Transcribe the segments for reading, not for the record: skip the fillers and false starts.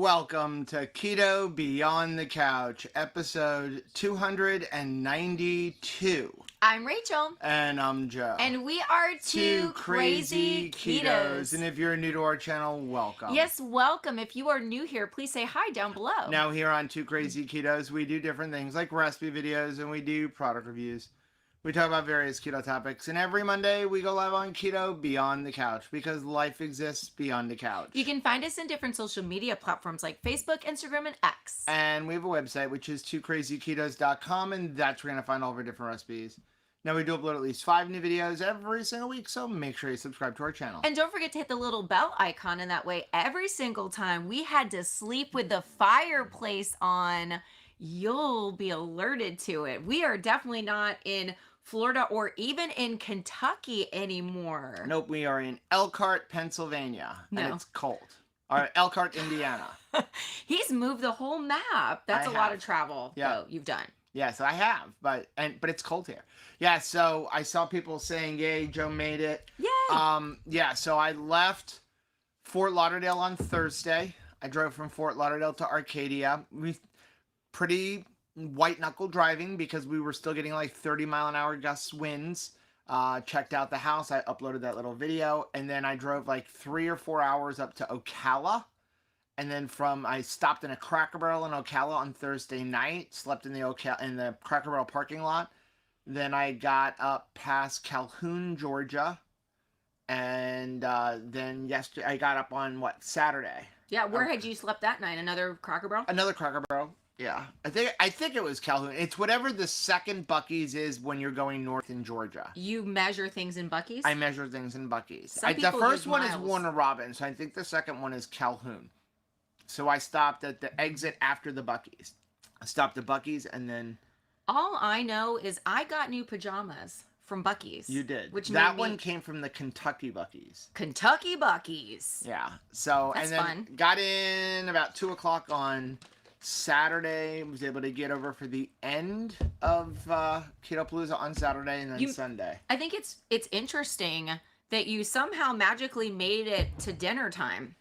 Welcome to Keto Beyond the Couch, episode 292. I'm Rachel. And I'm Joe. And we are two crazy ketos. And if you're new to our channel, welcome. Yes, welcome. If you are new here, please say hi down below. Now here on Two Crazy Ketos, we do different things like recipe videos and we do product reviews. We talk about various keto topics, and every Monday we go live on Keto Beyond the Couch because life exists beyond the couch. You can find us in different social media platforms like Facebook, Instagram, and X. And we have a website, which is twocrazyketos.com, and that's where you're going to find all of our different recipes. Now, we do upload at least 5 new videos every single week, so make sure you subscribe to our channel. And don't forget to hit the little bell icon, and that way every single time we had to sleep with the fireplace on, you'll be alerted to it. We are definitely not in Florida or even in Kentucky anymore. Nope, we are in Elkhart, Pennsylvania, and it's cold. Or Elkhart, Indiana. He's moved the whole map. That's a lot of travel you've done. Yes, I have, but it's cold here. Yeah, so I saw people saying, "Yay, Joe made it!" Yay! So I left Fort Lauderdale on Thursday. I drove from Fort Lauderdale to Arcadia. We pretty white knuckle driving because we were still getting like 30-mile-an-hour gust winds. Checked out the house. I uploaded that little video, and then I drove like 3 or 4 hours up to Ocala. And then I stopped in a Cracker Barrel in Ocala on Thursday night, slept in the Cracker Barrel parking lot. Then I got up past Calhoun, Georgia. And then yesterday, I got up on Saturday. Yeah, where had you slept that night? Another Cracker Barrel? Another Cracker Barrel, yeah. I think it was Calhoun. It's whatever the second Buc-ee's is when you're going north in Georgia. You measure things in Buc-ee's? I measure things in Buc-ee's. The first one is Warner Robins, so I think the second one is Calhoun. So I stopped at the exit after the Buc-ee's. I stopped at Buc-ee's and then... All I know is I got new pajamas from Buc-ee's. You did. That one came from the Kentucky Buc-ee's. Kentucky Buc-ee's. Yeah. So, That's and then fun. Got in about 2 o'clock on Saturday. Was able to get over for the end of Keto-palooza on Saturday and then Sunday. I think it's interesting that you somehow magically made it to dinner time.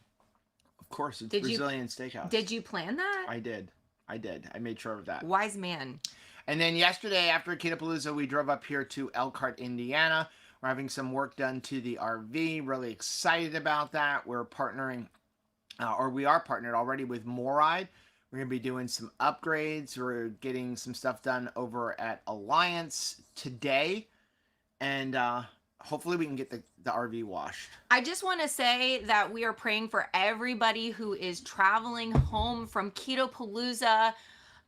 Of course, it's Brazilian steakhouse. Did you plan that? I did. I made sure of that. Wise man. And then yesterday, after Keto-palooza, we drove up here to Elkhart, Indiana. We're having some work done to the RV. Really excited about that. We're partnering, we are partnered already with Moride. We're going to be doing some upgrades. We're getting some stuff done over at Alliance today. And hopefully we can get the RV washed. I just want to say that we are praying for everybody who is traveling home from Keto-palooza.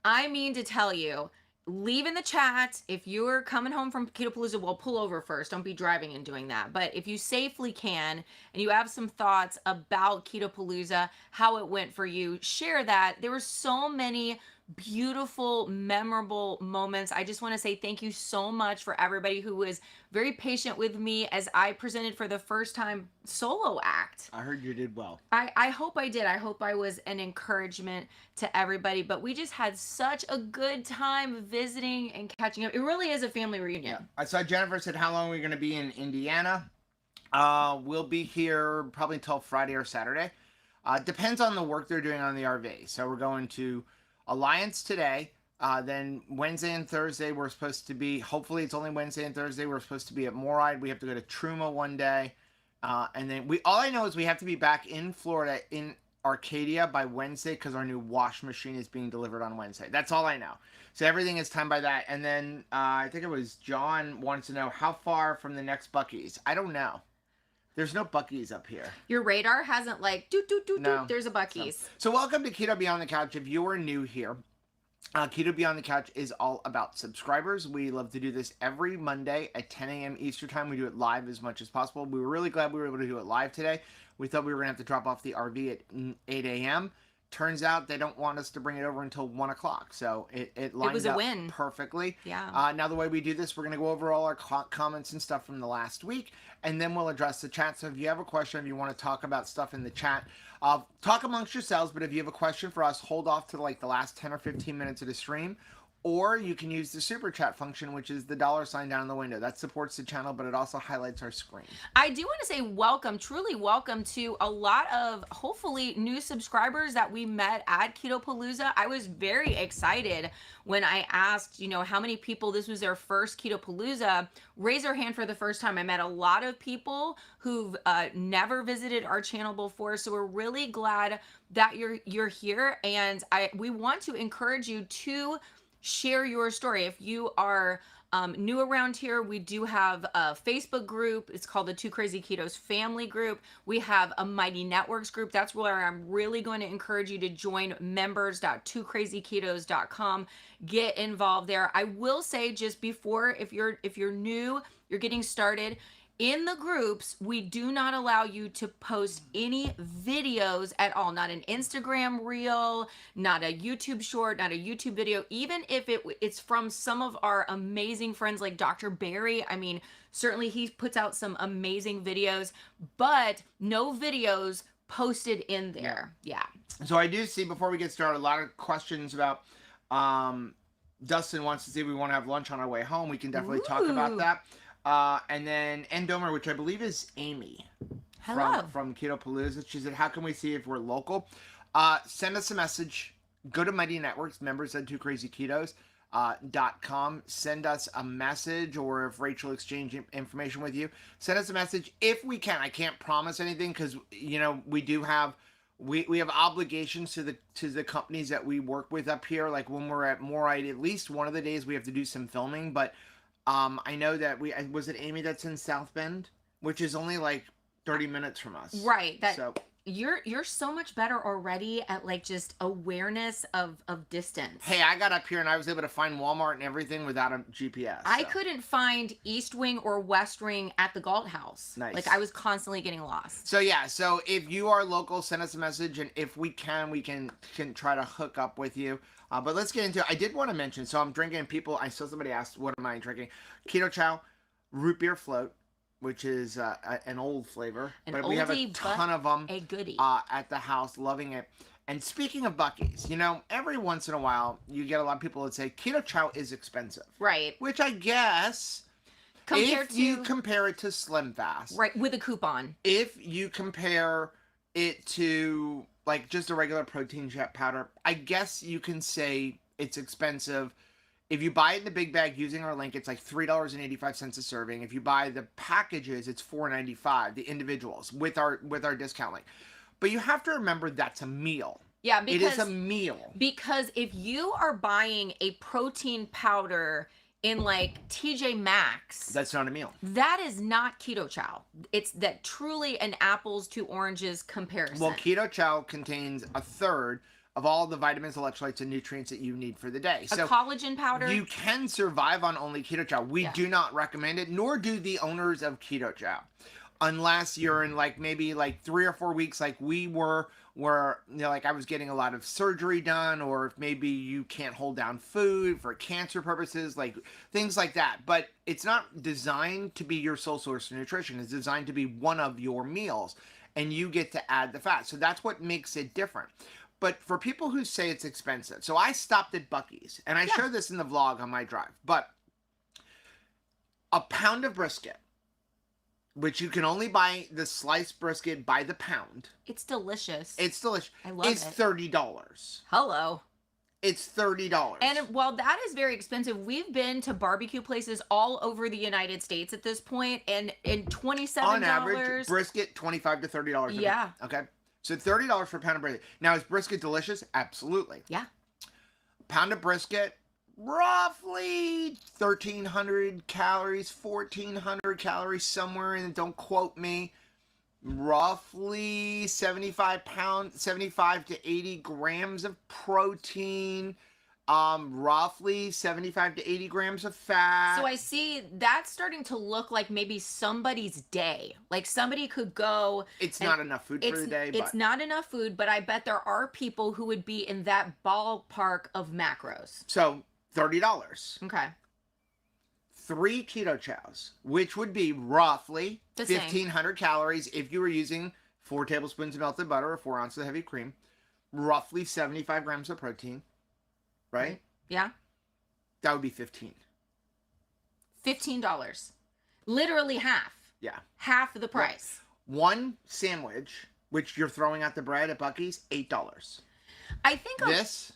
I mean to tell you, leave in the chat if you're coming home from Keto-palooza. Well, pull over first. Don't be driving and doing that. But if you safely can and you have some thoughts about Keto-palooza, how it went for you, share that. There were so many beautiful, memorable moments. I just want to say thank you so much for everybody who was very patient with me as I presented for the first time solo act. I heard you did well. I hope I did. I hope I was an encouragement to everybody, but we just had such a good time visiting and catching up. It really is a family reunion. Yeah. I saw Jennifer said, how long are we going to be in Indiana? We'll be here probably until Friday or Saturday. Depends on the work they're doing on the RV. So we're going to Alliance today. Then Wednesday and Thursday we're supposed to be, hopefully it's only Wednesday and Thursday, we're supposed to be at Moride. We have to go to Truma one day. And then all I know is we have to be back in Florida in Arcadia by Wednesday because our new wash machine is being delivered on Wednesday. That's all I know. So everything is timed by that. And then I think it was John wants to know how far from the next Buc-ee's. I don't know. There's no Buc-ee's up here. Your radar hasn't like, doot, there's a Buc-ee's. So welcome to Keto Beyond the Couch. If you are new here, Keto Beyond the Couch is all about subscribers. We love to do this every Monday at 10 a.m. Eastern Time. We do it live as much as possible. We were really glad we were able to do it live today. We thought we were going to have to drop off the RV at 8 a.m. Turns out they don't want us to bring it over until 1 o'clock. So it lined up perfectly. Yeah. Now the way we do this, we're going to go over all our comments and stuff from the last week, and then we'll address the chat. So if you have a question, if you want to talk about stuff in the chat, talk amongst yourselves. But if you have a question for us, hold off to like the last 10 or 15 minutes of the stream. or you can use the super chat function, which is the $ down in the window. That supports the channel, but it also highlights our screen. I do want to say welcome, truly welcome to a lot of hopefully new subscribers that we met at Keto Palooza. I was very excited when I asked, how many people this was their first Keto Palooza. Raise their hand for the first time. I met a lot of people who've never visited our channel before, so we're really glad that you're here, and we want to encourage you to share your story. If you are new around here, we do have a Facebook group. It's called the Two Crazy Ketos Family Group. We have a Mighty Networks group. That's where I'm really going to encourage you to join members.twocrazyketos.com. Get involved there. I will say just before, if you're new, you're getting started, in the groups, we do not allow you to post any videos at all. Not an Instagram reel, not a YouTube short, not a YouTube video. Even if it's from some of our amazing friends like Dr. Barry. I mean, certainly he puts out some amazing videos, but no videos posted in there. Yeah. So I do see, before we get started, a lot of questions about, Dustin wants to see if we want to have lunch on our way home. We can definitely talk about that. And then Endomer, which I believe is Amy. Hello. From Keto Palooza. She said, how can we see if we're local? Send us a message. Go to Mighty Networks, members at twocrazyketos.com. Send us a message, or if Rachel exchanged information with you, send us a message if we can. I can't promise anything because, we do have... We have obligations to the companies that we work with up here. Like when we're at Morite, at least one of the days we have to do some filming, but I know that was it Amy that's in South Bend, which is only like 30 minutes from us. Right. You're so much better already at like just awareness of distance. Hey, I got up here and I was able to find Walmart and everything without a GPS. I couldn't find East Wing or West Wing at the Galt House. Nice. Like I was constantly getting lost. So yeah, so if you are local, send us a message, and if we can try to hook up with you. But let's get into it. I did want to mention, so I'm drinking, I saw somebody asked, what am I drinking? Keto Chow root beer float, which is an old flavor. But we have a ton of them a goodie. At the house, loving it. And speaking of Buc-ee's, every once in a while, you get a lot of people that say Keto Chow is expensive. Right. Which I guess, if you compare it to Slim Fast. Right, with a coupon. If you compare it to like just a regular protein powder, I guess you can say it's expensive. If you buy it in the big bag using our link, it's like $3.85 a serving. If you buy the packages, it's $4.95, the individuals, with our discount link. But you have to remember that's a meal. Yeah, because it is a meal. Because if you are buying a protein powder in like TJ Maxx, that's not a meal. That is not Keto Chow. It's that truly an apples to oranges comparison. Well, Keto Chow contains a third of all the vitamins, electrolytes, and nutrients that you need for the day. So collagen powder. You can survive on only Keto Chow. We do not recommend it, nor do the owners of Keto Chow. Unless you're in like maybe like 3 or 4 weeks like we were like I was getting a lot of surgery done, or if maybe you can't hold down food for cancer purposes, like things like that. But it's not designed to be your sole source of nutrition. It's designed to be one of your meals, and you get to add the fat. So that's what makes it different. But for people who say it's expensive, so I stopped at Buc-ee's, and I showed this in the vlog on my drive, but a pound of brisket, which you can only buy the sliced brisket by the pound. It's delicious. It's delicious. I love it. It's $30. Hello. It's $30. And while that is very expensive, we've been to barbecue places all over the United States at this point, and $27. On average, brisket, $25 to $30. Yeah. Okay. So $30 for a pound of brisket. Now, is brisket delicious? Absolutely. Yeah. Pound of brisket, roughly 1,300 calories, 1,400 calories, somewhere in, don't quote me, roughly 75 to 80 grams of protein, roughly 75 to 80 grams of fat. So I see that's starting to look like maybe somebody's day. Like somebody could go. It's not enough food for the day. It's not enough food, but I bet there are people who would be in that ballpark of macros. So $30. Okay. 3 Keto Chows, which would be roughly the 1,500 calories if you were using 4 tablespoons of melted butter or 4 ounces of heavy cream, roughly 75 grams of protein, right? Yeah. That would be 15. $15. Literally half. Yeah. Half of the price. One sandwich, which you're throwing out the bread at Buc-ee's, $8. I think this,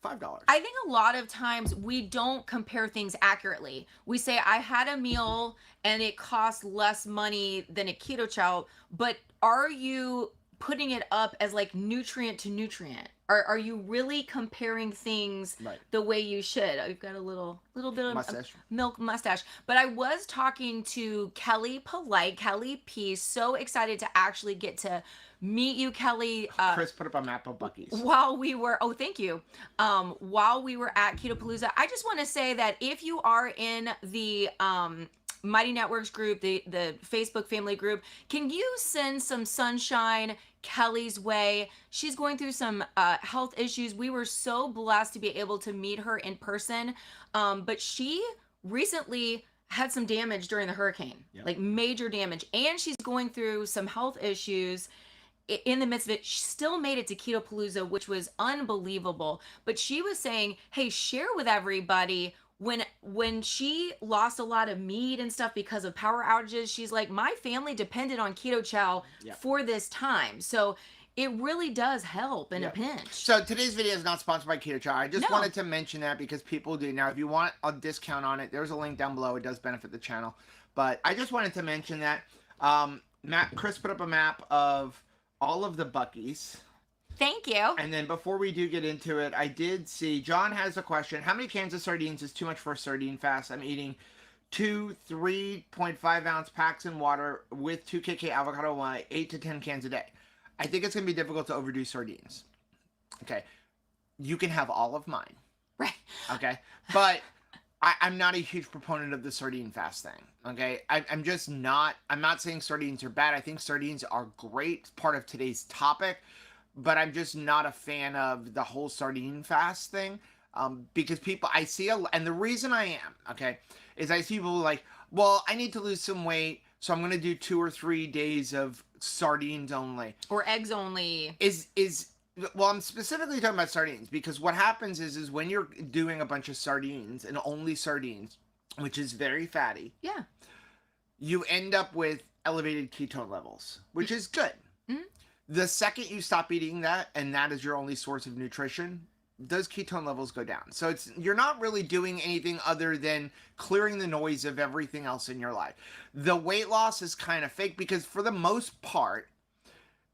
$5. I think a lot of times we don't compare things accurately. We say, I had a meal and it cost less money than a keto chow, but are you putting it up as like nutrient to nutrient? Are you really comparing things the way you should? I've got a little bit of mustache. Milk mustache. But I was talking to Kelly Kelly P. So excited to actually get to meet you, Kelly. Chris put up a map of Buc-ee's. While we were, thank you. While we were at Keto Palooza, I just want to say that if you are in the Mighty Networks group, the Facebook family group, can you send some sunshine Kelly's way? She's going through some health issues. We were so blessed to be able to meet her in person, but she recently had some damage during the hurricane, like major damage, and she's going through some health issues. In the midst of it, she still made it to Keto Palooza, which was unbelievable. But she was saying, hey, share with everybody when she lost a lot of meat and stuff because of power outages. She's like, my family depended on keto chow for this time. So it really does help in a pinch. So today's video is not sponsored by Keto Chow. I just wanted to mention that because people do. Now, if you want a discount on it, there's a link down below. It does benefit the channel. But I just wanted to mention that Chris put up a map of all of the Buc-ee's. Thank you. And then before we do get into it, I did see John has a question. How many cans of sardines is too much for a sardine fast? I'm eating 2 3.5 ounce packs in water with 2 kk avocado wine, 8 to 10 cans a day. I think it's going to be difficult to overdo sardines. Okay. You can have all of mine. Right. Okay. But I'm not a huge proponent of the sardine fast thing. Okay. I'm just not. I'm not saying sardines are bad. I think sardines are great, part of today's topic. But I'm just not a fan of the whole sardine fast thing. Because people, I see, and the reason I am, okay, is I see people like, well, I need to lose some weight, so I'm going to do 2 or 3 days of sardines only. Or eggs only. Well, I'm specifically talking about sardines, because what happens is when you're doing a bunch of sardines, and only sardines, which is very fatty. Yeah. You end up with elevated ketone levels, which is good. Mm-hmm. The second you stop eating that, and that is your only source of nutrition, those ketone levels go down. So you're not really doing anything other than clearing the noise of everything else in your life. The weight loss is kind of fake because for the most part,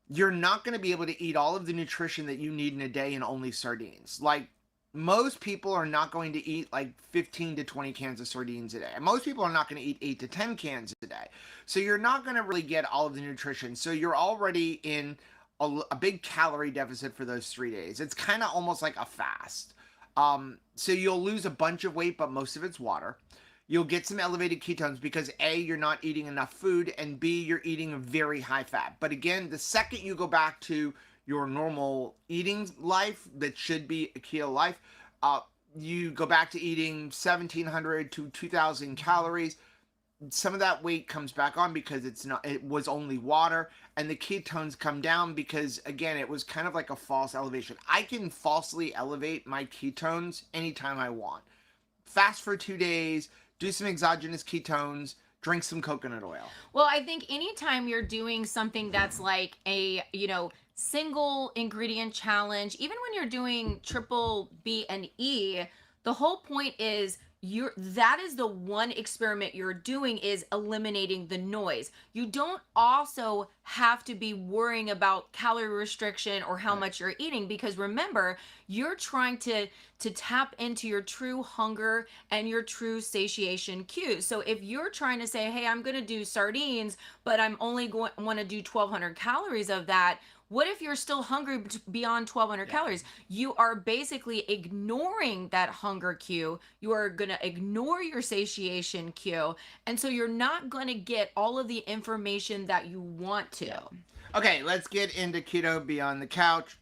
you're not going to be able to eat all of the nutrition that you need in a day in only sardines. Like, most people are not going to eat like 15 to 20 cans of sardines a day. And most people are not going to eat 8 to 10 cans a day. So you're not going to really get all of the nutrition. So you're already in a big calorie deficit for those 3 days. It's kind of almost like a fast. So you'll lose a bunch of weight, but most of it's water. You'll get some elevated ketones because A, you're not eating enough food, and B, you're eating very high fat. But again, the second you go back to your normal eating life that should be a keto life, you go back to eating 1,700 to 2,000 calories. Some of that weight comes back on because it was only water, and the ketones come down because, again, it was kind of like a false elevation. I can falsely elevate my ketones anytime I want. Fast for 2 days, do some exogenous ketones, drink some coconut oil. Well, I think anytime you're doing something that's like a, single ingredient challenge, even when you're doing triple B and E, the whole point is that is the one experiment you're doing, is eliminating the noise. You don't also have to be worrying about calorie restriction or how much you're eating, because remember, you're trying to tap into your true hunger and your true satiation cues. So if you're trying to say, hey, I'm going to do sardines, but I'm only want to do 1,200 calories of that, what if you're still hungry beyond 1,200 calories? You are basically ignoring that hunger cue. You are going to ignore your satiation cue. And so you're not going to get all of the information that you want to. Yeah. Okay, let's get into Keto Beyond the Couch.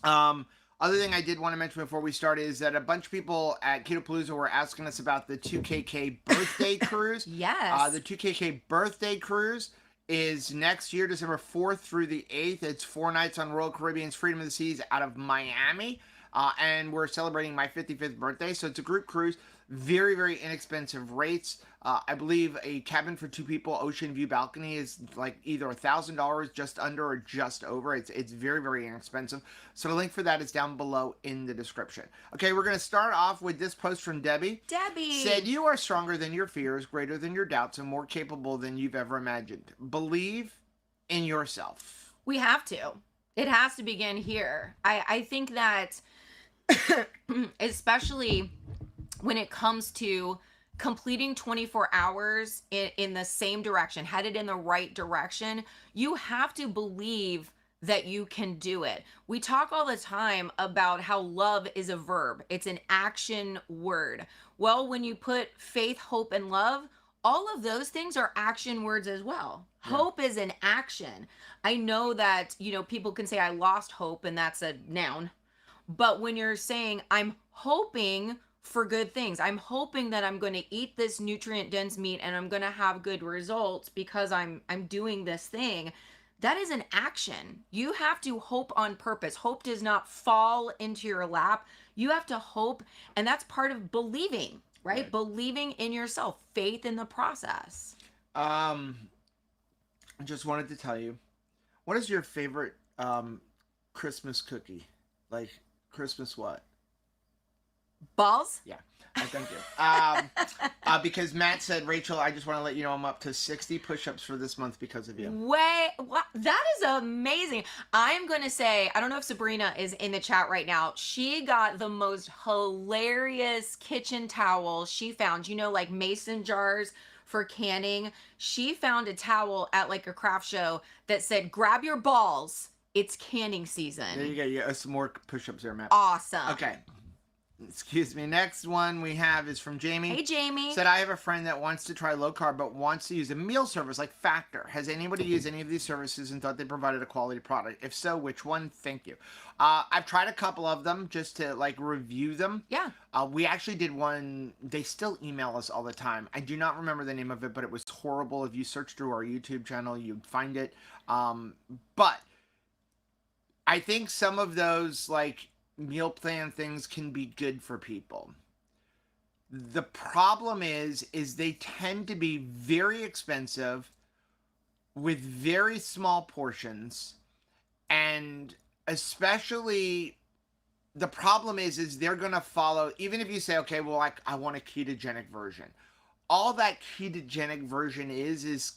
Other thing I did want to mention before we start is that a bunch of people at Keto Palooza were asking us about the 2KK birthday cruise. Yes. The 2KK birthday cruise is next year, December 4th through the 8th. It's 4 nights on Royal Caribbean's Freedom of the Seas out of Miami. And we're celebrating my 55th birthday. So it's a group cruise, very, very inexpensive rates. I believe a cabin for 2 people, ocean view balcony, is like either $1,000, just under, or just over. It's very, very inexpensive. So the link for that is down below in the description. Okay, we're going to start off with this post from Debbie. Debbie Said, "You are stronger than your fears, greater than your doubts, and more capable than you've ever imagined. Believe in yourself." We have to. It has to begin here. I think that especially when it comes to completing 24 hours in the same direction, headed in the right direction, you have to believe that you can do it. We talk all the time about how love is a verb. It's an action word. Well, when you put faith, hope, and love, all of those things are action words as well. Yeah. Hope is an action. I know that, people can say I lost hope and that's a noun. But when you're saying I'm hoping for good things, I'm hoping that I'm going to eat this nutrient dense meat and I'm going to have good results because I'm doing this thing. That is an action. You have to hope on purpose. Hope does not fall into your lap. You have to hope, and that's part of believing, right? Believing in yourself, faith in the process. I just wanted to tell you, what is your favorite Christmas cookie? Like Christmas what? Balls? Yeah. Thank you. Because Matt said, "Rachel, I just want to let you know I'm up to 60 push-ups for this month because of you." That is amazing. I am going to say, I don't know if Sabrina is in the chat right now. She got the most hilarious kitchen towel she found, like mason jars for canning. She found a towel at like a craft show that said, "Grab your balls. It's canning season." There you go. Yeah, some more push-ups there, Matt. Awesome. Okay. Excuse me. Next one we have is from Jamie. Hey, Jamie. Said, "I have a friend that wants to try low carb but wants to use a meal service like Factor. Has anybody used any of these services and thought they provided a quality product? If so, which one? Thank you." I've tried a couple of them just to like review them. Yeah. We actually did one. They still email us all the time. I do not remember the name of it, but it was horrible. If you search through our YouTube channel, you'd find it. But I think some of those like meal plan things can be good for people. The problem is they tend to be very expensive with very small portions, and especially the problem is they're going to follow, even if you say, okay, well, I want a ketogenic version. All that ketogenic version is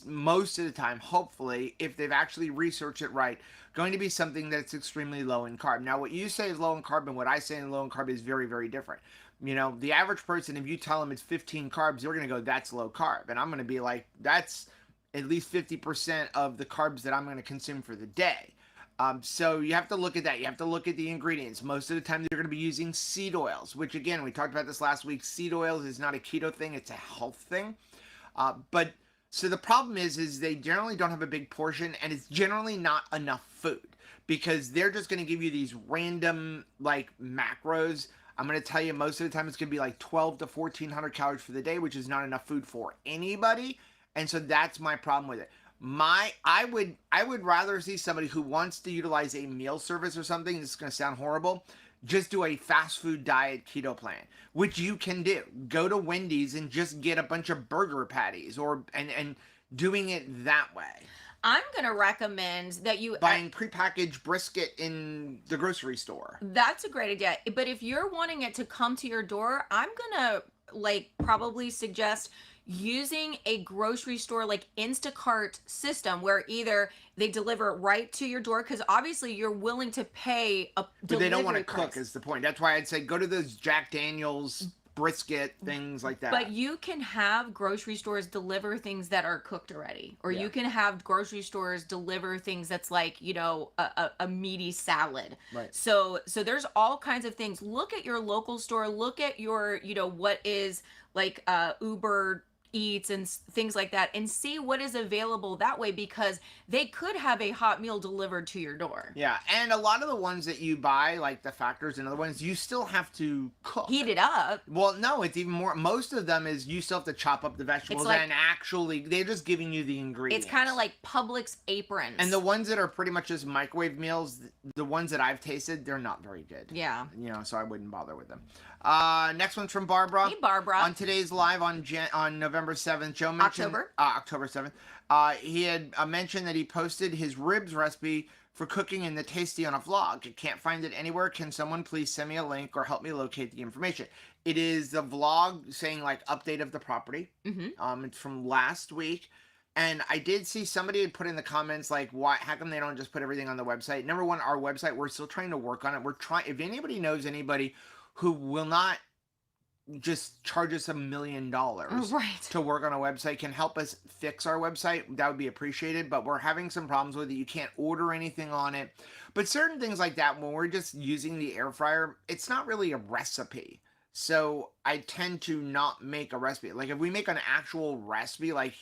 most of the time, hopefully, if they've actually researched it right, going to be something that's extremely low in carb. Now, what you say is low in carb and what I say in low in carb is very, very different. The average person, if you tell them it's 15 carbs, they're going to go, "That's low carb." And I'm going to be like, that's at least 50% of the carbs that I'm going to consume for the day. So you have to look at that. You have to look at the ingredients. Most of the time, they're going to be using seed oils, which, again, we talked about this last week. Seed oils is not a keto thing. It's a health thing. So the problem is they generally don't have a big portion, and it's generally not enough food because they're just going to give you these random, like, macros. I'm going to tell you most of the time it's going to be like 12 to 1,400 calories for the day, which is not enough food for anybody. And so that's my problem with it. I would rather see somebody who wants to utilize a meal service or something. This is going to sound horrible. Just do a fast food diet keto plan, which you can do. Go to Wendy's and just get a bunch of burger patties and doing it that way. I'm going to recommend that you buying prepackaged brisket in the grocery store. That's a great idea. But if you're wanting it to come to your door, I'm going to probably suggest using a grocery store like Instacart system where either they deliver right to your door, because obviously you're willing to pay a delivery but they don't want to price. cook is the point. That's why I'd say go to those Jack Daniels brisket things like that. But you can have grocery stores deliver things that are cooked already, or you can have grocery stores deliver things that's like, a meaty salad. Right. So there's all kinds of things. Look at your local store, look at your, what is like Uber Eats and things like that, and see what is available that way, because they could have a hot meal delivered to your door. Yeah, and a lot of the ones that you buy, like the Factors and other ones, you still have to cook. Heat it up. Well, no, it's even more. Most of them is you still have to chop up the vegetables, like- and actually, they're just giving you the ingredients. It's kind of like Publix aprons. And the ones that are pretty much just microwave meals, the ones that I've tasted, they're not very good. Yeah. You know, so I wouldn't bother with them. Next one's from Barbara. Hey, Barbara. On today's live on November 7th, Joe mentioned... October 7th. He had mentioned that he posted his ribs recipe for cooking in the Tasty on a vlog. I can't find it anywhere. Can someone please send me a link or help me locate the information? It is the vlog saying, like, update of the property. Mm-hmm. It's from last week. And I did see somebody had put in the comments, like, why, how come they don't just put everything on the website? Number one, our website, we're still trying to work on it. We're trying, if anybody knows anybody who will not just charge us $1 million to work on a website, can help us fix our website, that would be appreciated. But we're having some problems with it. You can't order anything on it. But certain things like that, when we're just using the air fryer, it's not really a recipe. So I tend to not make a recipe. Like if we make an actual recipe, like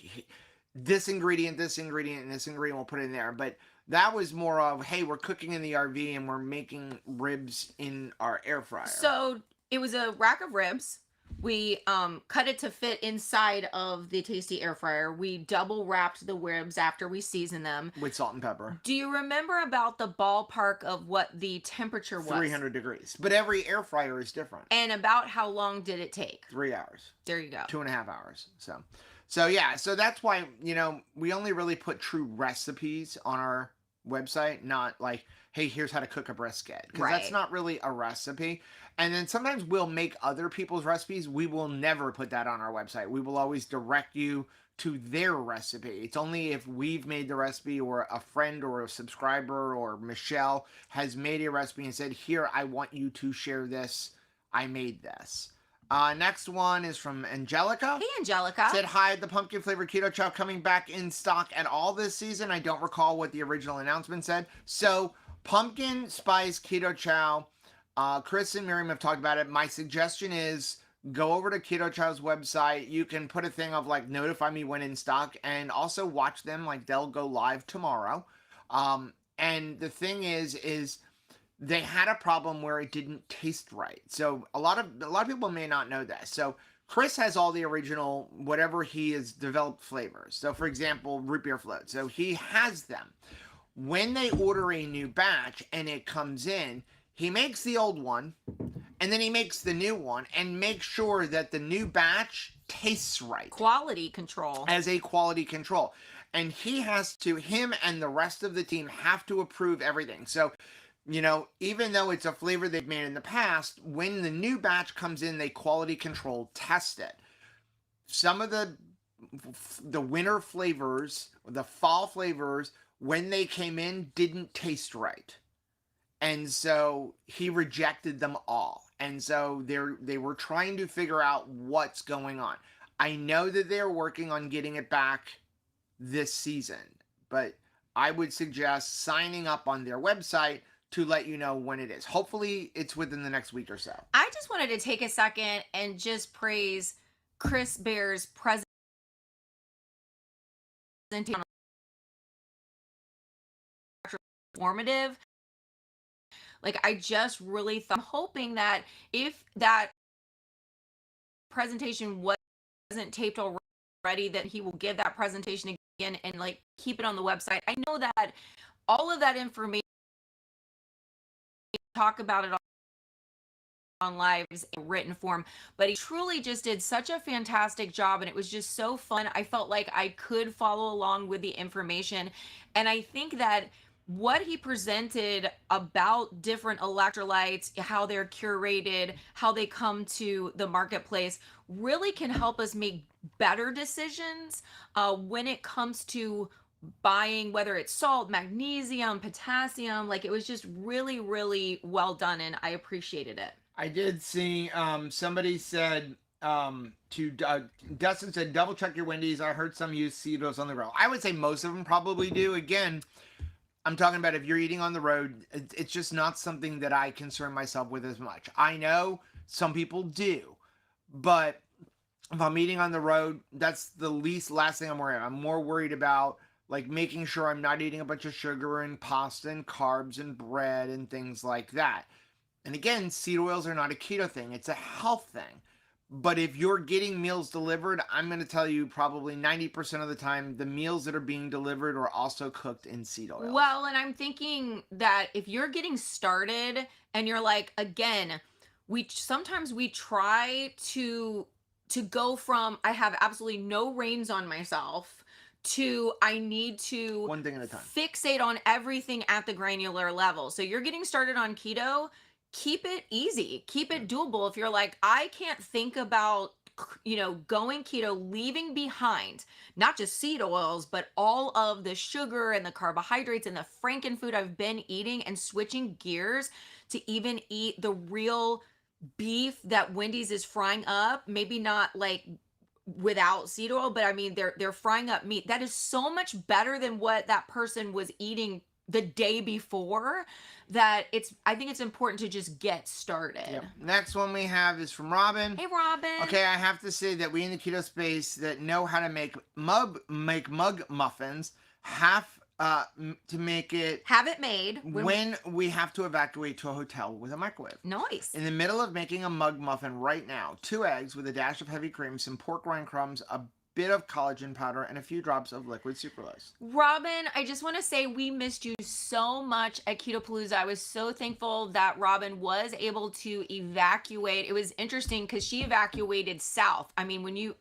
this ingredient, and this ingredient, we'll put it in there. But that was more of, hey, we're cooking in the RV and we're making ribs in our air fryer. So it was a rack of ribs. We cut it to fit inside of the Tasty air fryer. We double wrapped the ribs after we seasoned them with salt and pepper. Do you remember about the ballpark of what the temperature was? 300 degrees. But every air fryer is different. And about how long did it take? 3 hours. There you go. 2.5 hours. So yeah, so that's why, you know, we only really put true recipes on our website, not like, hey, here's how to cook a brisket. Because that's not really a recipe. And then sometimes we'll make other people's recipes. We will never put that on our website. We will always direct you to their recipe. It's only if we've made the recipe, or a friend or a subscriber or Michelle has made a recipe and said, here, I want you to share this. I made this. Next one is from Angelica. Hey, Angelica. Said, hi, the pumpkin flavored keto chow coming back in stock at all this season. I don't recall what the original announcement said. So, pumpkin spice keto chow. Chris and Miriam have talked about it. My suggestion is go over to Keto Chow's website. You can put a thing of like, notify me when in stock, and also watch them. Like, they'll go live tomorrow. And the thing is they had a problem where it didn't taste right. So a lot of people may not know that. So Chris has all the original, whatever he has developed flavors. So for example, root beer float. So he has them. When they order a new batch and it comes in, he makes the old one and then he makes the new one and makes sure that the new batch tastes right. Quality control. As a quality control. And him and the rest of the team have to approve everything. So, you know, even though it's a flavor they've made in the past, when the new batch comes in, they quality control test it. Some of the winter flavors, the fall flavors, when they came in, didn't taste right. And so he rejected them all. And so they were trying to figure out what's going on. I know that they're working on getting it back this season, but I would suggest signing up on their website to let you know when it is. Hopefully it's within the next week or so. I just wanted to take a second and just praise Chris Bear's presentation. Informative. Like, I just really I'm hoping that if that presentation wasn't taped already, that he will give that presentation again and like keep it on the website. I know that all of that information, talk about it on lives in written form, but he truly just did such a fantastic job, and it was just so fun. I felt like I could follow along with the information, and I think that what he presented about different electrolytes, how they're curated, how they come to the marketplace, really can help us make better decisions when it comes to buying, whether it's salt, magnesium, potassium. Like, it was just really, really well done, and I appreciated it. I did see somebody said Dustin said, double check your Wendy's. I heard some use Ketos on the road. I would say most of them probably do. Again, I'm talking about if you're eating on the road, it's just not something that I concern myself with as much. I know some people do, but If I'm eating on the road, that's the last thing I'm worried about. I'm more worried about like making sure I'm not eating a bunch of sugar and pasta and carbs and bread and things like that. And again, seed oils are not a keto thing, it's a health thing. But if you're getting meals delivered, I'm going to tell you probably 90% of the time, the meals that are being delivered are also cooked in seed oils. Well, and I'm thinking that if you're getting started and you're like, again, sometimes we try to go from I have absolutely no reins on myself to I need to One thing at a time. fixate on everything at the granular level. So you're getting started on keto, keep it easy, keep it doable. If you're like, I can't think about going keto, leaving behind not just seed oils, but all of the sugar and the carbohydrates and the frankenfood I've been eating, and switching gears to even eat the real beef that Wendy's is frying up. Maybe not like without seed oil, but I mean they're frying up meat. That is so much better than what that person was eating the day before, that I think it's important to just get started. Yep. Next one we have is from Robin. Hey Robin. Okay, I have to say that we in the keto space that know how to make mug muffins have to make it Have it made when we have to evacuate to a hotel with a microwave. Nice. In the middle of making a mug muffin right now, 2 eggs with a dash of heavy cream, some pork rind crumbs, a bit of collagen powder, and a few drops of liquid sucralose. Robin, I just want to say we missed you so much at Ketopalooza. I was so thankful that Robin was able to evacuate. It was interesting because she evacuated south. I mean,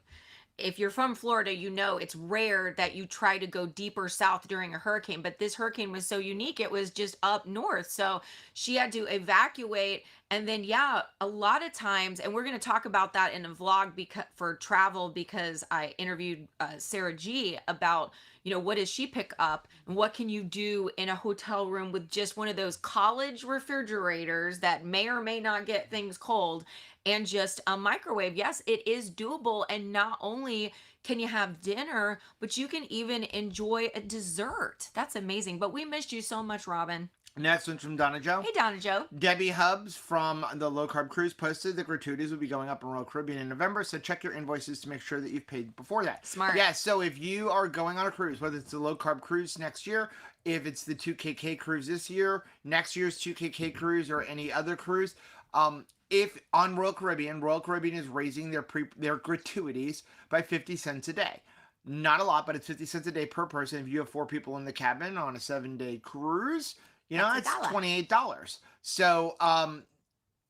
if you're from Florida, you know it's rare that you try to go deeper south during a hurricane, but this hurricane was so unique. It was just up north. So she had to evacuate. And then, yeah, a lot of times, and we're going to talk about that in a vlog for travel, because I interviewed Sarah G about, what does she pick up and what can you do in a hotel room with just one of those college refrigerators that may or may not get things cold, and just a microwave. Yes, it is doable. And not only can you have dinner, but you can even enjoy a dessert. That's amazing. But we missed you so much, Robin. Next one's from Donna Joe. Hey, Donna Joe. Debbie Hubbs from the Low Carb Cruise posted the gratuities will be going up in Royal Caribbean in November, so check your invoices to make sure that you've paid before that. Smart. Yeah, so if you are going on a cruise, whether it's the Low Carb Cruise next year, if it's the 2KK cruise this year, next year's 2KK cruise, or any other cruise, if on Royal Caribbean is raising their gratuities by 50 cents a day. Not a lot, but it's 50 cents a day per person. If you have 4 people in the cabin on a 7-day cruise, it's $28. So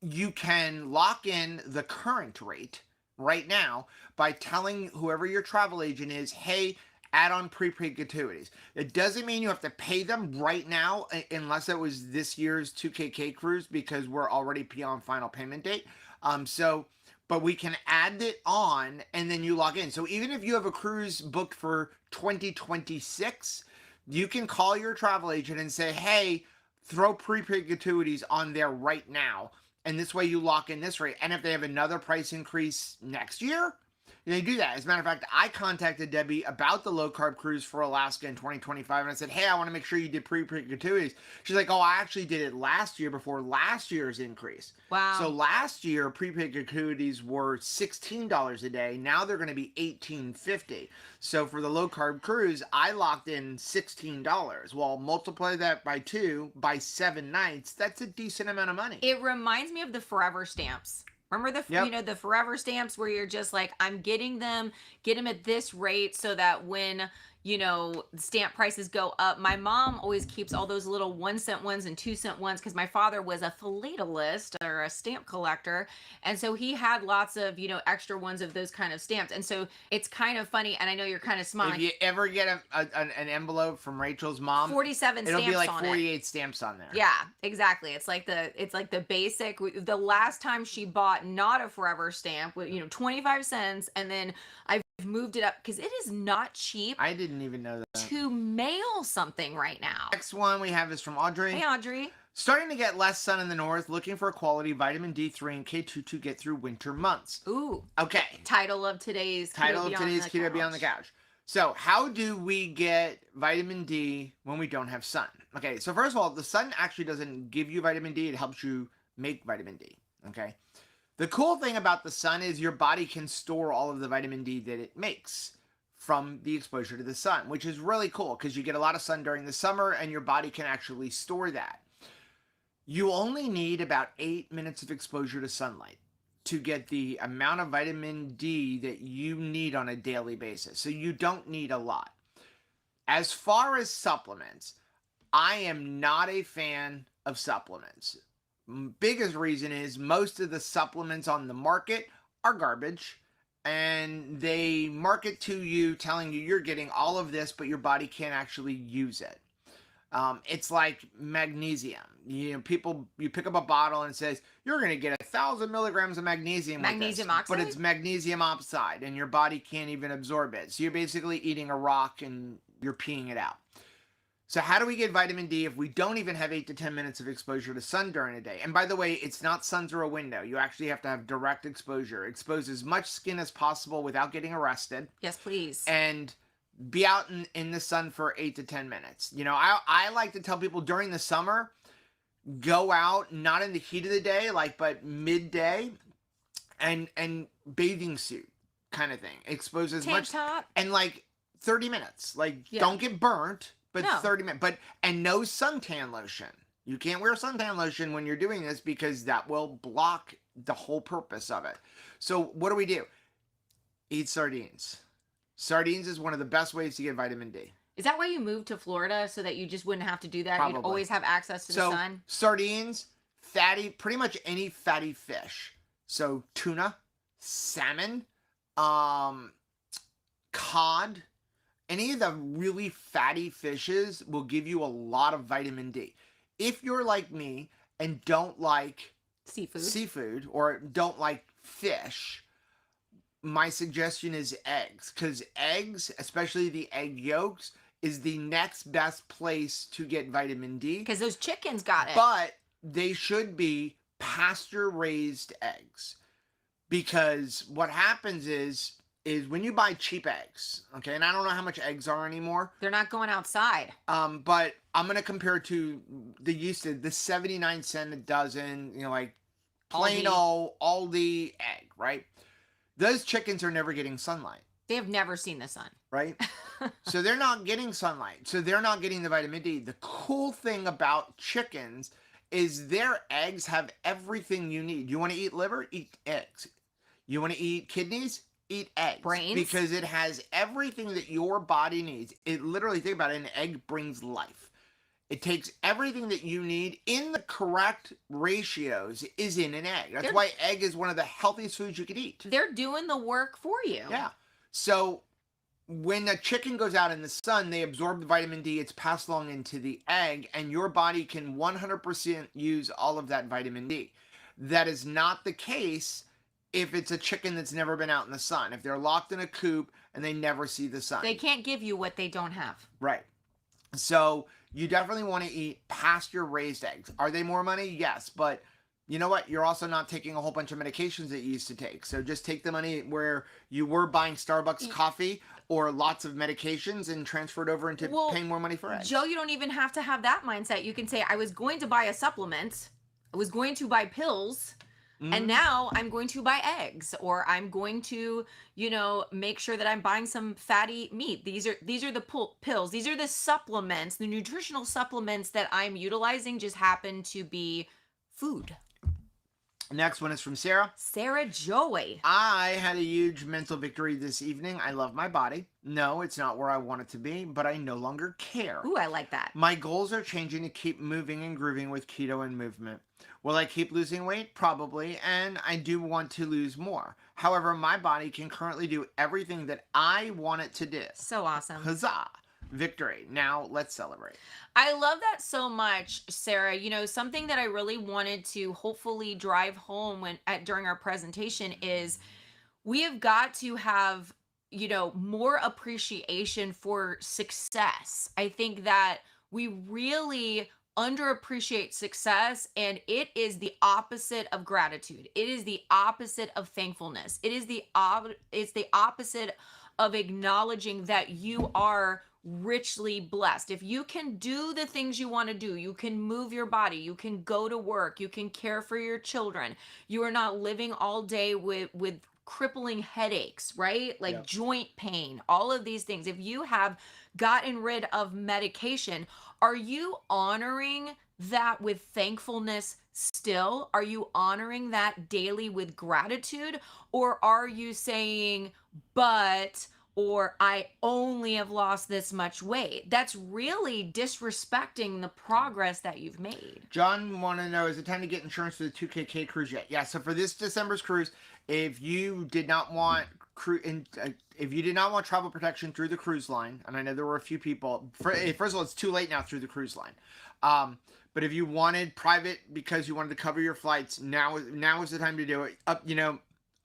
you can lock in the current rate right now by telling whoever your travel agent is, hey, add on prepaid gratuities. It doesn't mean you have to pay them right now unless it was this year's 2KK cruise, because we're already beyond final payment date. But we can add it on and then you log in. So even if you have a cruise booked for 2026, you can call your travel agent and say, hey, throw prepaid gratuities on there right now. And this way you lock in this rate. And if they have another price increase next year, they do that. As a matter of fact, I contacted Debbie about the low carb cruise for Alaska in 2025. And I said, hey, I want to make sure you did prepaid gratuities. She's like, oh, I actually did it last year before last year's increase. Wow. So last year, prepaid gratuities were $16 a day. Now they're going to be $18.50. So for the low carb cruise, I locked in $16. Well, multiply that by 2 by 7 nights. That's a decent amount of money. It reminds me of the Forever stamps. Remember the Forever stamps where you're just like, I'm get them at this rate so that when, stamp prices go up. My mom always keeps all those little 1-cent ones and 2-cent ones because my father was a philatelist or a stamp collector. And so he had lots of, extra ones of those kind of stamps. And so it's kind of funny. And I know you're kind of smiling. If you ever get an envelope from Rachel's mom, 47 it'll stamps be like on 48 it. stamps on there. Yeah, exactly. It's like the basic. The last time she bought not a Forever stamp with 25 cents, and then I've moved it up because it is not cheap. I didn't even know that. To mail something right now. Next one we have is from Audrey. Hey, Audrey. Starting to get less sun in the north, looking for quality vitamin D3 and K2 to get through winter months. Ooh. Okay. Title of today's Keto Beyond the Couch. So how do we get vitamin D when we don't have sun? Okay, so first of all, the sun actually doesn't give you vitamin D. It helps you make vitamin D. Okay. The cool thing about the sun is your body can store all of the vitamin D that it makes from the exposure to the sun, which is really cool because you get a lot of sun during the summer and your body can actually store that. You only need about 8 minutes of exposure to sunlight to get the amount of vitamin D that you need on a daily basis. So you don't need a lot. As far as supplements, I am not a fan of supplements. Biggest reason is most of the supplements on the market are garbage, and they market to you telling you you're getting all of this, but your body can't actually use it. It's like magnesium. You pick up a bottle and it says you're going to get 1,000 milligrams of magnesium. Magnesium with this, oxide? but it's magnesium oxide, and your body can't even absorb it. So you're basically eating a rock and you're peeing it out. So how do we get vitamin D if we don't even have 8 to 10 minutes of exposure to sun during a day? And by the way, it's not sun through a window. You actually have to have direct exposure. Expose as much skin as possible without getting arrested. Yes, please. And be out in the sun for 8 to 10 minutes. You know, I like to tell people during the summer, go out, not in the heat of the day, but midday, and bathing suit kind of thing. Expose as Tank much. top. And 30 minutes. Yeah. Don't get burnt, but No. 30 minutes. And no suntan lotion. You can't wear suntan lotion when you're doing this because that will block the whole purpose of it. So what do? Eat sardines. Sardines is one of the best ways to get vitamin D. Is that why you moved to Florida, so that you just wouldn't have to do that? Probably. You'd always have access to the sun? Sardines, fatty, pretty much any fatty fish. So tuna, salmon, cod, any of the really fatty fishes will give you a lot of vitamin D. If you're like me and don't like seafood or don't like fish, my suggestion is eggs, because eggs, especially the egg yolks, is the next best place to get vitamin D. Because those chickens got it. But they should be pasture-raised eggs. Because what happens is when you buy cheap eggs, okay, and I don't know how much eggs are anymore. They're not going outside. But I'm going to compare to the 79 cent a dozen, plain old Aldi egg, right? Those chickens are never getting sunlight. They have never seen the sun. Right? So they're not getting sunlight. So they're not getting the vitamin D. The cool thing about chickens is their eggs have everything you need. You want to eat liver? Eat eggs. You want to eat kidneys? Eat eggs. Brains? Because it has everything that your body needs. It literally, think about it, an egg brings life. It takes everything that you need in the correct ratios is in an egg. That's why egg is one of the healthiest foods you could eat. They're doing the work for you. Yeah. So when a chicken goes out in the sun, they absorb the vitamin D. It's passed along into the egg, and your body can 100% use all of that vitamin D. That is not the case if it's a chicken that's never been out in the sun. If they're locked in a coop and they never see the sun. They can't give you what they don't have. Right. So you definitely want to eat pasture-raised eggs. Are they more money? Yes, but you know what? You're also not taking a whole bunch of medications that you used to take. So just take the money where you were buying Starbucks coffee or lots of medications and transfer it over into paying more money for eggs. Joe, you don't even have to have that mindset. You can say, I was going to buy a supplement. I was going to buy pills. And now I'm going to buy eggs, or I'm going to, make sure that I'm buying some fatty meat. These are the pills. These are the supplements, the nutritional supplements that I'm utilizing just happen to be food. Next one is from Sarah. Sarah Joy. I had a huge mental victory this evening. I love my body. No, it's not where I want it to be, but I no longer care. Ooh, I like that. My goals are changing to keep moving and grooving with keto and movement. Will I keep losing weight? Probably, and I do want to lose more. However, my body can currently do everything that I want it to do. So awesome. Huzzah! Victory. Now let's celebrate. I love that so much, Sarah. Something that I really wanted to hopefully drive home during our presentation is we have got to have, more appreciation for success. I think that we really underappreciate success, and it is the opposite of gratitude. It is the opposite of thankfulness. It's the opposite of acknowledging that you are richly blessed. If you can do the things you want to do, you can move your body, you can go to work, you can care for your children. You are not living all day with crippling headaches, right? Like Yep. joint pain, all of these things. If you have gotten rid of medication, are you honoring that with thankfulness still? Are you honoring that daily with gratitude? Or are you saying, but, or I only have lost this much weight? That's really disrespecting the progress that you've made. John want to know, is it time to get insurance for the 2KK cruise yet? Yeah, so for this December's cruise, if you did not want if you did not want travel protection through the cruise line, and I know there were a few people, first of all, it's too late now through the cruise line. But if you wanted private because you wanted to cover your flights, now is the time to do it.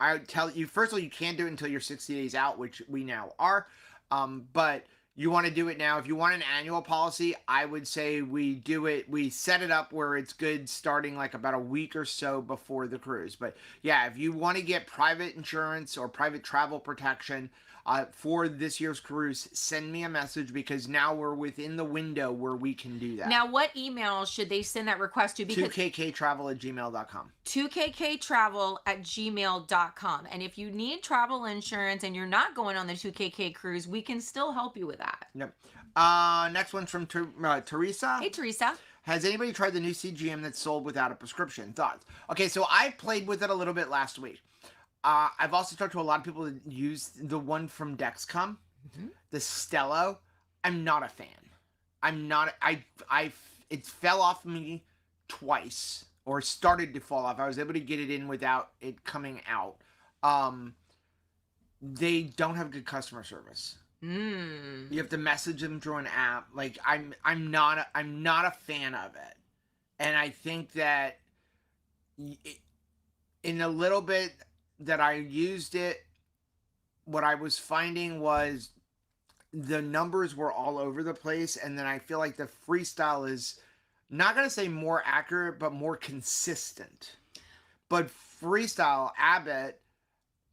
I would tell you, first of all, you can't do it until you're 60 days out, which we now are. But you want to do it now. If you want an annual policy, I would say we set it up where it's good starting like about a week or so before the cruise. But yeah, if you want to get private insurance or private travel protection for this year's cruise, send me a message, because now we're within the window where we can do that. Now, what email should they send that request to? Because 2kktravel@gmail.com. 2kktravel@gmail.com. And if you need travel insurance and you're not going on the 2KK cruise, we can still help you with that. Yep. Next one's from Teresa. Hey, Teresa. Has anybody tried the new CGM that's sold without a prescription? Thoughts? Okay, so I played with it a little bit last week. I've also talked to a lot of people that use the one from Dexcom, the Stello. I'm not a fan. It fell off me twice, or started to fall off. I was able to get it in without it coming out. They don't have good customer service. You have to message them through an app. Like, I'm not a fan of it. And I think that in a little bit that I used it, what I was finding was the numbers were all over the place. And then I feel like the Freestyle is, not going to say more accurate, but more consistent. But Freestyle, Abbott,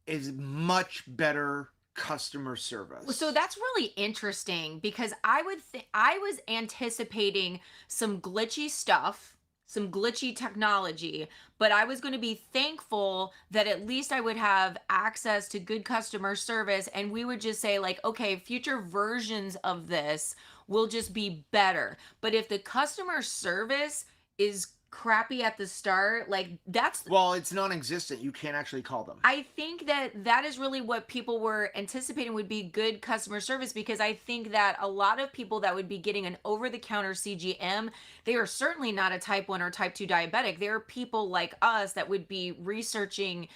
is much better customer service. So that's really interesting, because I was anticipating some glitchy stuff, some glitchy technology, but I was going to be thankful that at least I would have access to good customer service, and we would just say like, okay, future versions of this will just be better. But if the customer service is crappy at the start, like it's non-existent. You can't actually call them. I think that is really what people were anticipating would be good customer service, because I think that a lot of people that would be getting an over-the-counter CGM, they are certainly not a type 1 or type 2 diabetic. There are people like us that would be researching,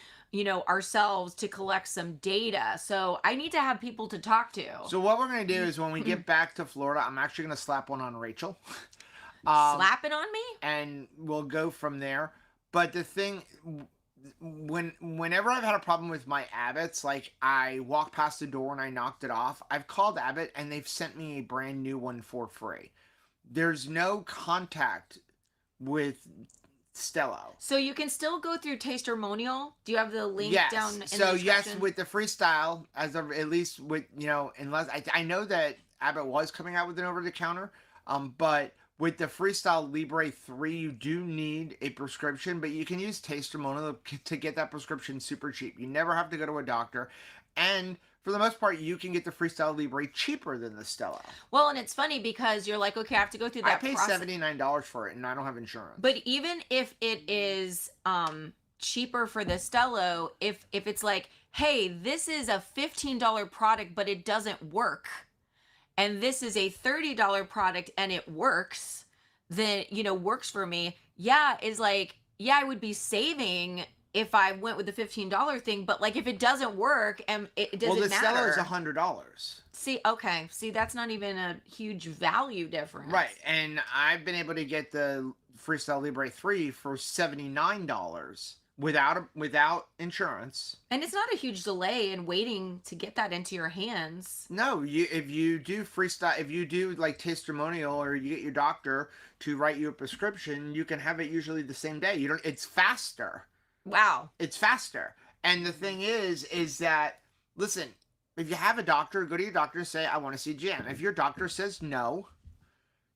ourselves to collect some data. So I need to have people to talk to. So what we're going to do is, when we get back to Florida, I'm actually going to slap one on Rachel. Slap it on me? And we'll go from there. But the thing, whenever I've had a problem with my Abbots, like I walked past the door and I knocked it off, I've called Abbott and they've sent me a brand new one for free. There's no contact with Stello. So you can still go through Tastermonial? Do you have the link down in the description? Yes, with the Freestyle, at least with, unless I know that Abbott was coming out with an over-the-counter, but with the Freestyle Libre 3, you do need a prescription, but you can use Tastermonial to get that prescription super cheap. You never have to go to a doctor. And for the most part, you can get the Freestyle Libre cheaper than the Stello. Well, and it's funny because you're like, okay, I have to go through that process. I paid $79 for it, and I don't have insurance. But even if it is cheaper for the Stello, if it's like, hey, this is a $15 product, but it doesn't work, and this is a $30 product and it works, then, works for me. Yeah, is like, yeah, I would be saving if I went with the $15 thing, but like if it doesn't work and it doesn't matter. Well, the Stello is $100. See, that's not even a huge value difference. Right, and I've been able to get the Freestyle Libre 3 for $79 without insurance. And it's not a huge delay in waiting to get that into your hands. No, if you do Freestyle, if you do like Tastermonial, or you get your doctor to write you a prescription, you can have it usually the same day. It's faster. Wow. It's faster. And the thing is that, listen, if you have a doctor, go to your doctor and say, I want a CGM. If your doctor says no,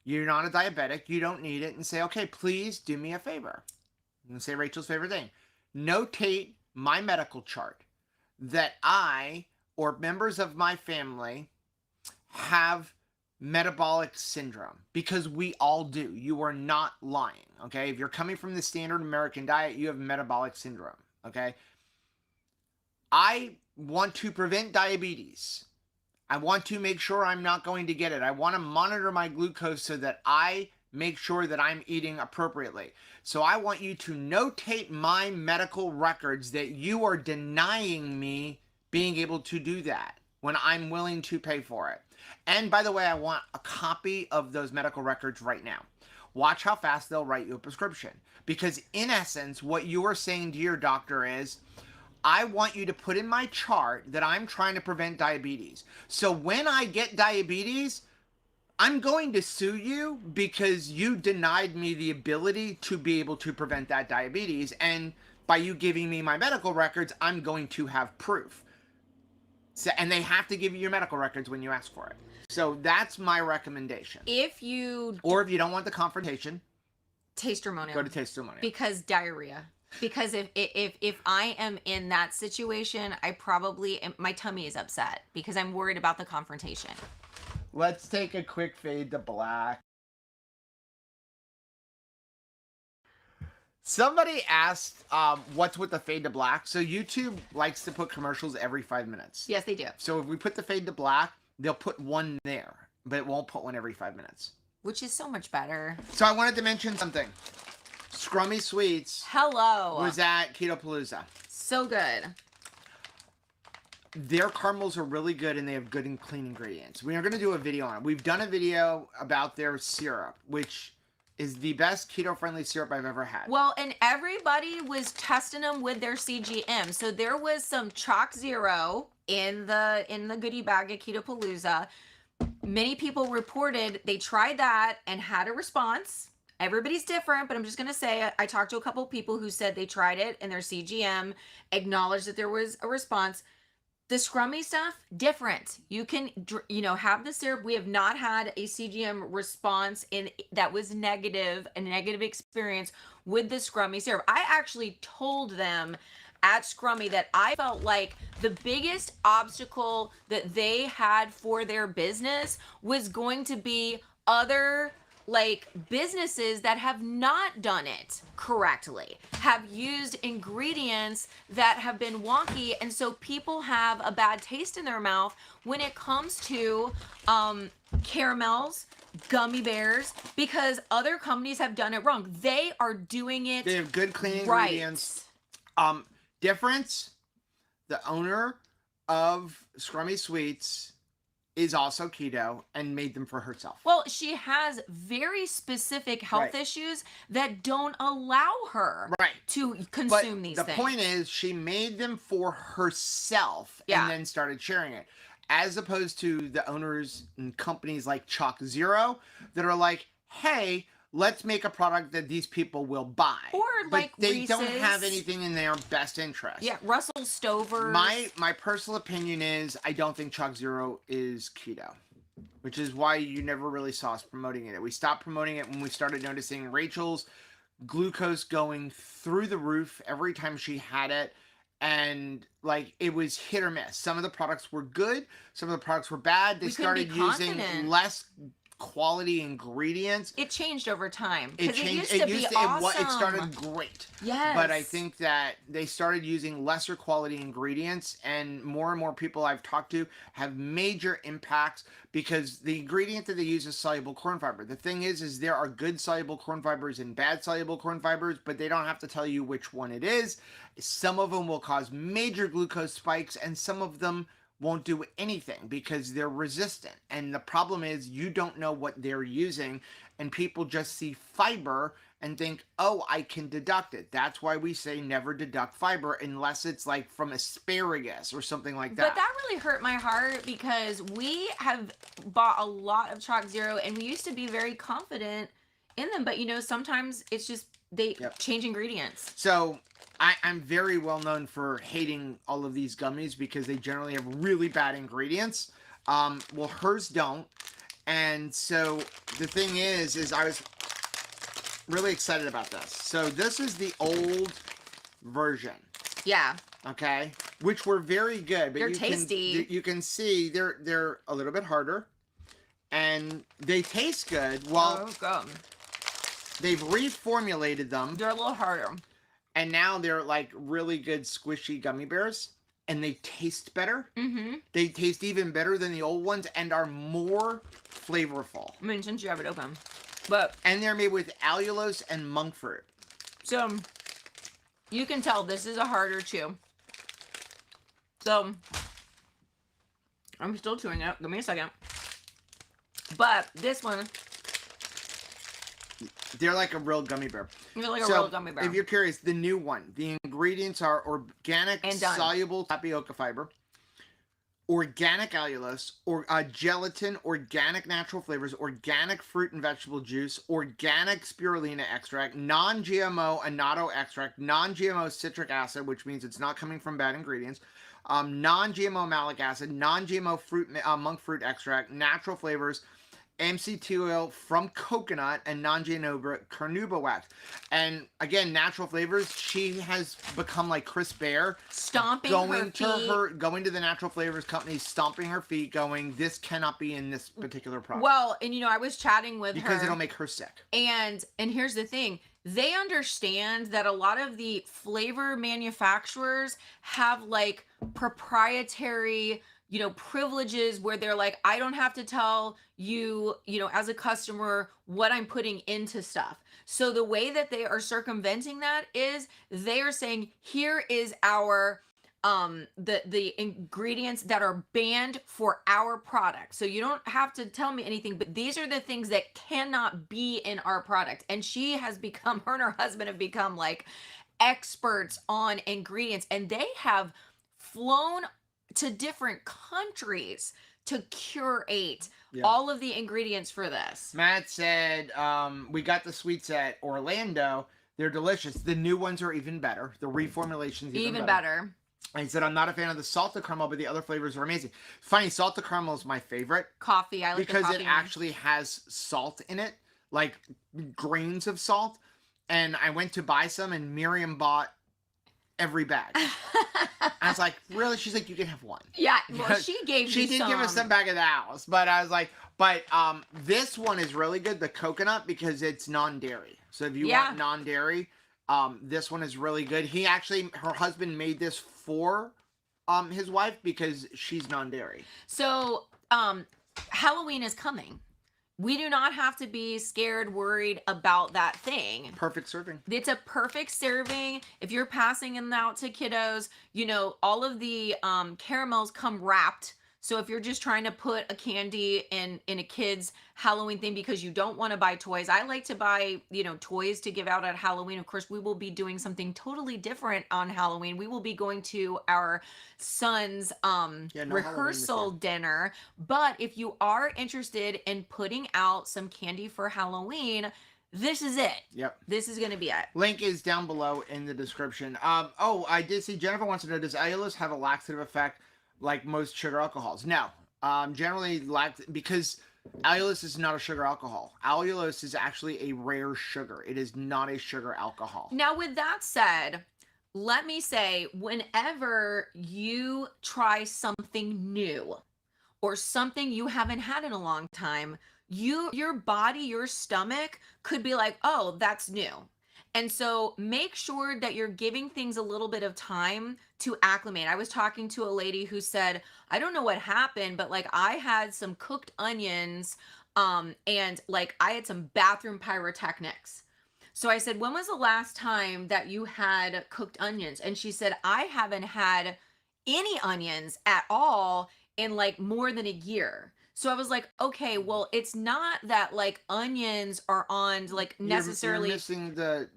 you're not a diabetic, you don't need it, and say, okay, please do me a favor. And say Rachel's favorite thing. Notate my medical chart that I or members of my family have metabolic syndrome, because we all do. You are not lying, okay? If you're coming from the standard American diet, you have metabolic syndrome, okay? I want to prevent diabetes. I want to make sure I'm not going to get it. I want to monitor my glucose so that I make sure that I'm eating appropriately. So I want you to notate my medical records that you are denying me being able to do that when I'm willing to pay for it. And by the way, I want a copy of those medical records right now. Watch how fast they'll write you a prescription. Because in essence, what you are saying to your doctor is, I want you to put in my chart that I'm trying to prevent diabetes. So when I get diabetes, I'm going to sue you because you denied me the ability to be able to prevent that diabetes. And by you giving me my medical records, I'm going to have proof. So, and they have to give you your medical records when you ask for it. So that's my recommendation. Or if you don't want the confrontation, testimonial. Go to testimonial. Because diarrhea. Because if I am in that situation, my tummy is upset because I'm worried about the confrontation. Let's take a quick fade to black. Somebody asked, what's with the fade to black? So YouTube likes to put commercials every 5 minutes. Yes, they do. So if we put the fade to black, they'll put one there, but it won't put one every 5 minutes. Which is so much better. So I wanted to mention something. Scrummy Sweets. Hello. Was at Keto Palooza. So good. Their caramels are really good, and they have good and clean ingredients. We are going to do a video on it. We've done a video about their syrup, which is the best keto-friendly syrup I've ever had. Well, and everybody was testing them with their CGM. So there was some Chalk Zero in the goodie bag at Keto Palooza. Many people reported they tried that and had a response. Everybody's different, but I'm just going to say I talked to a couple of people who said they tried it and their CGM acknowledged that there was a response. The scrummy stuff, different. You can, have the syrup. We have not had a CGM response that was negative, a negative experience with the scrummy syrup. I actually told them at Scrummy that I felt like the biggest obstacle that they had for their business was going to be other businesses that have not done it correctly, have used ingredients that have been wonky, and so people have a bad taste in their mouth when it comes to caramels, gummy bears, because other companies have done it wrong. They are doing it. They have good clean right. ingredients. Difference, the owner of Scrummy Sweets is also keto and made them for herself. Well, she has very specific health issues that don't allow her to consume these things. The point is, she made them for herself and then started sharing it. As opposed to the owners and companies like Chalk Zero that are like, hey, let's make a product that these people will buy. Or but they Reese's. Don't have anything in their best interest. Yeah, Rachel Stauffer. My personal opinion is I don't think Chalk Zero is keto, which is why you never really saw us promoting it. We stopped promoting it when we started noticing Rachel's glucose going through the roof every time she had it. And it was hit or miss. Some of the products were good. Some of the products were bad. They started using less quality ingredients. It changed over time. It changed. It started great. Yes. But I think that they started using lesser quality ingredients, and more people I've talked to have major impacts because the ingredient that they use is soluble corn fiber. The thing is there are good soluble corn fibers and bad soluble corn fibers, but they don't have to tell you which one it is. Some of them will cause major glucose spikes, and some of them won't do anything because they're resistant. And the problem is you don't know what they're using, and people just see fiber and think, oh, I can deduct it. That's why we say never deduct fiber unless it's from asparagus or something like that. But that really hurt my heart because we have bought a lot of Chalk Zero and we used to be very confident in them. But sometimes it's just they change ingredients. So I'm very well known for hating all of these gummies because they generally have really bad ingredients. Well, hers don't. And so the thing is I was really excited about this. So this is the old version. Yeah. Okay. Which were very good. But They're tasty. You can see they're a little bit harder. And they taste good. Well, good. they've reformulated them. They're a little harder. And now they're like really good squishy gummy bears. And they taste better. Mm-hmm. They taste even better than the old ones and are more flavorful. I mean, since you have it open. But and they're made with allulose and monk fruit. So you can tell this is a harder chew. So I'm still chewing it. Give me a second. But this one, they're like a real gummy bear. they're like a real gummy bear. If you're curious, the new one, the ingredients are organic And soluble tapioca fiber, organic allulose, or gelatin, organic natural flavors, organic fruit and vegetable juice, organic spirulina extract, non-GMO annatto extract, non-GMO citric acid, which means it's not coming from bad ingredients, non-GMO malic acid, non-GMO fruit monk fruit extract, natural flavors, MCT oil from coconut, and non-GMO carnauba wax. And again, natural flavors. She has become like Chris Bear, stomping going her feet. going to the natural flavors company, stomping her feet, going, this cannot be in this particular product. Well, and I was chatting with her because it'll make her sick. And here's the thing. They understand that a lot of the flavor manufacturers have like proprietary, privileges where they're like, I don't have to tell you, as a customer, what I'm putting into stuff. So the way that they are circumventing that is they are saying, here is our the ingredients that are banned for our product. So you don't have to tell me anything, but these are the things that cannot be in our product. And her and her husband have become like experts on ingredients, and they have flown to different countries to curate all of the ingredients for this. Matt said, we got the sweets at Orlando. They're delicious. The new ones are even better. The reformulation's even better. And he said, I'm not a fan of the salted caramel, but the other flavors are amazing. Funny, salted caramel is my favorite. Coffee, I like because the coffee it actually has salt in it, like grains of salt. And I went to buy some, and Miriam bought every bag. I was like, really? She's like, you can have one. Yeah, well, she did give us some back at the house, but I was like, this one is really good, the coconut, because it's non-dairy. So if you want non-dairy, this one is really good. Her husband made this for his wife because she's non-dairy. So Halloween is coming. We do not have to be scared, worried about that thing. Perfect serving. It's a perfect serving. If you're passing them out to kiddos, all of the caramels come wrapped. So if you're just trying to put a candy in a kid's Halloween thing because you don't want to buy toys, I like to buy, toys to give out at Halloween. Of course, we will be doing something totally different on Halloween. We will be going to our son's rehearsal dinner. But if you are interested in putting out some candy for Halloween, this is it. Yep. This is going to be it. Link is down below in the description. I did see Jennifer wants to know, does allulose have a laxative effect like most sugar alcohols? No. Generally, because allulose is not a sugar alcohol. Allulose is actually a rare sugar. It is not a sugar alcohol. Now, with that said, let me say, whenever you try something new or something you haven't had in a long time, your body, your stomach could be like, oh, that's new. And so make sure that you're giving things a little bit of time to acclimate. I was talking to a lady who said, I don't know what happened, but like I had some cooked onions and like I had some bathroom pyrotechnics. So I said, when was the last time that you had cooked onions? And she said, I haven't had any onions at all in like more than a year. So I was like, okay, well, it's not that like onions are on like necessarily. You're missing the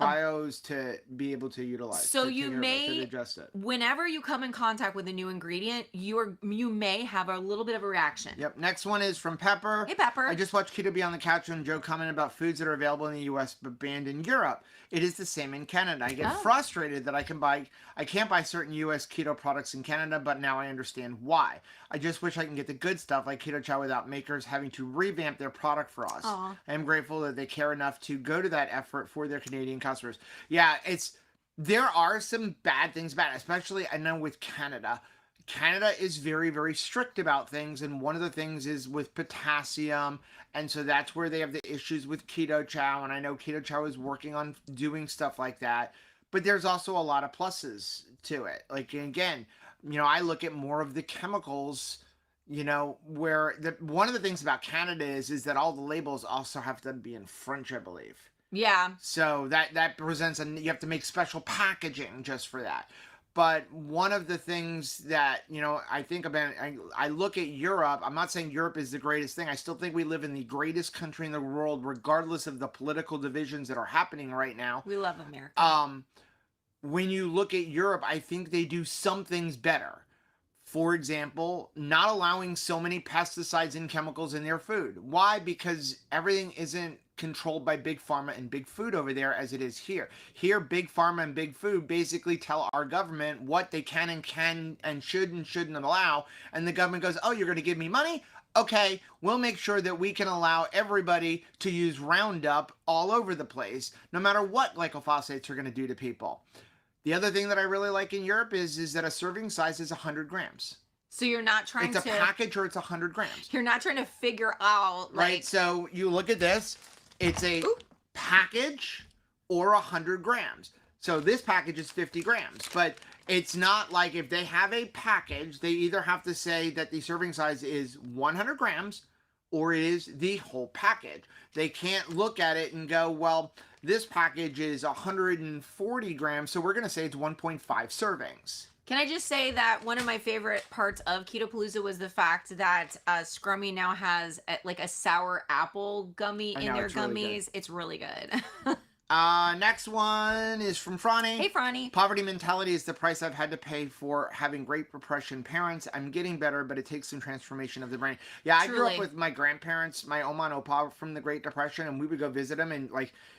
bios to be able to utilize. So to you to may, adjust it. whenever you come in contact with a new ingredient, you may have a little bit of a reaction. Yep. Next one is from Pepper. Hey, Pepper. I just watched Keto Be on the Couch and Joe commented about foods that are available in the U.S. but banned in Europe. It is the same in Canada. I get frustrated that I can't buy certain U.S. keto products in Canada, but now I understand why. I just wish I can get the good stuff like Keto Chow without makers having to revamp their product for us. Aw. I am grateful that they care enough to go to that effort for their Canadian customers. Yeah, there are some bad things about it, especially I know with Canada. Canada is very, very strict about things, and one of the things is with potassium, and so that's where they have the issues with Keto Chow, and I know Keto Chow is working on doing stuff like that, but there's also a lot of pluses to it. Like, again, I look at more of the chemicals, where one of the things about Canada is that all the labels also have to be in French, I believe. Yeah. So that presents, and you have to make special packaging just for that. But one of the things that, I think about, I look at Europe. I'm not saying Europe is the greatest thing. I still think we live in the greatest country in the world, regardless of the political divisions that are happening right now. We love America. When you look at Europe, I think they do some things better. For example, not allowing so many pesticides and chemicals in their food. Why? Because everything isn't controlled by big pharma and big food over there as it is here. Here, big pharma and big food basically tell our government what they can and shouldn't allow, and the government goes, "Oh, you're going to give me money? Okay, we'll make sure that we can allow everybody to use Roundup all over the place, no matter what glyphosates are going to do to people." The other thing that I really like in Europe is that a serving size is 100 grams. So you're not trying It's a package or it's 100 grams. You're not trying to figure out, right? So you look at this. It's a package or 100 grams. So this package is 50 grams. But it's not like if they have a package, they either have to say that the serving size is 100 grams or it is the whole package. They can't look at it and go, well, this package is 140 grams, so we're going to say it's 1.5 servings. Can I just say that one of my favorite parts of Ketopalooza was the fact that Scrummy now has a sour apple gummy in their gummies. Really it's really good. Next one is from Franny. Hey, Franny. Poverty mentality is the price I've had to pay for having great repression parents. I'm getting better, but it takes some transformation of the brain. Yeah, Truly. I grew up with my grandparents, my Oma and Opa from the Great Depression, and we would go visit them, and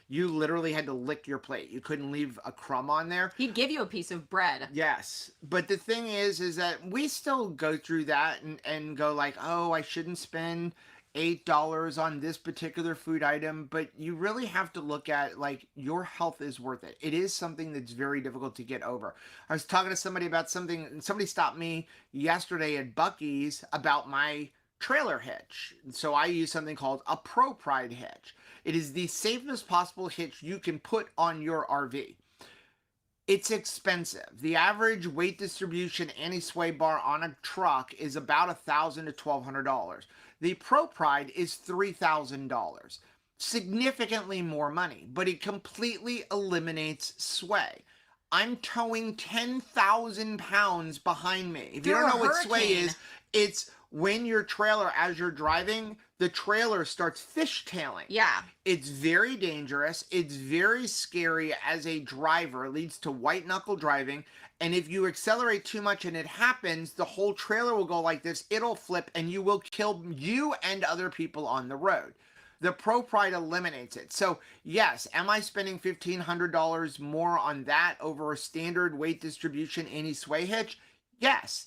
you literally had to lick your plate. You couldn't leave a crumb on there. He'd give you a piece of bread. Yes. But the thing is that we still go through that and go oh, I shouldn't spend $8 on this particular food item, but you really have to look at your health is worth it. It is something that's very difficult to get over. I was talking to somebody about something, and somebody stopped me yesterday at Buc-ee's about my trailer hitch. So I use something called a Pro Pride hitch. It is the safest possible hitch you can put on your RV. It's expensive. The average weight distribution anti-sway bar on a truck is about $1,000 to $1,200. The Pro Pride is $3,000. Significantly more money, but it completely eliminates sway. I'm towing 10,000 pounds behind me. If you don't know what sway is, it's when your trailer, as you're driving, the trailer starts fishtailing. Yeah. It's very dangerous. It's very scary as a driver. It leads to white knuckle driving. And if you accelerate too much and it happens, the whole trailer will go like this. It'll flip and you will kill you and other people on the road. The Pro Pride eliminates it. So yes, am I spending $1,500 more on that over a standard weight distribution anti-sway hitch? Yes.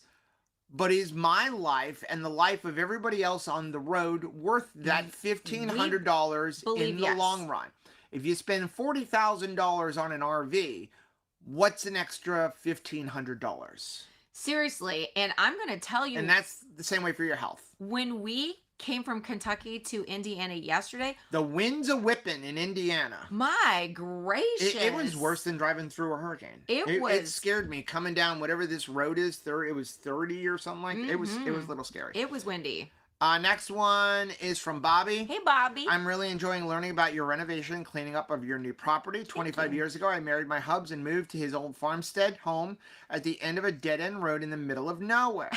But is my life and the life of everybody else on the road worth that $1,500 in the long run? If you spend $40,000 on an RV, what's an extra $1,500? Seriously, and I'm going to tell you. And that's the same way for your health. When we came from Kentucky to Indiana yesterday. The winds a whipping in Indiana. My gracious. It was worse than driving through a hurricane. It scared me coming down whatever this road is. It was 30 or something like that. It was a little scary. It was windy. Next one is from Bobby. Hey, Bobby. I'm really enjoying learning about your renovation and cleaning up of your new property. 25 years ago, I married my hubs and moved to his old farmstead home at the end of a dead-end road in the middle of nowhere.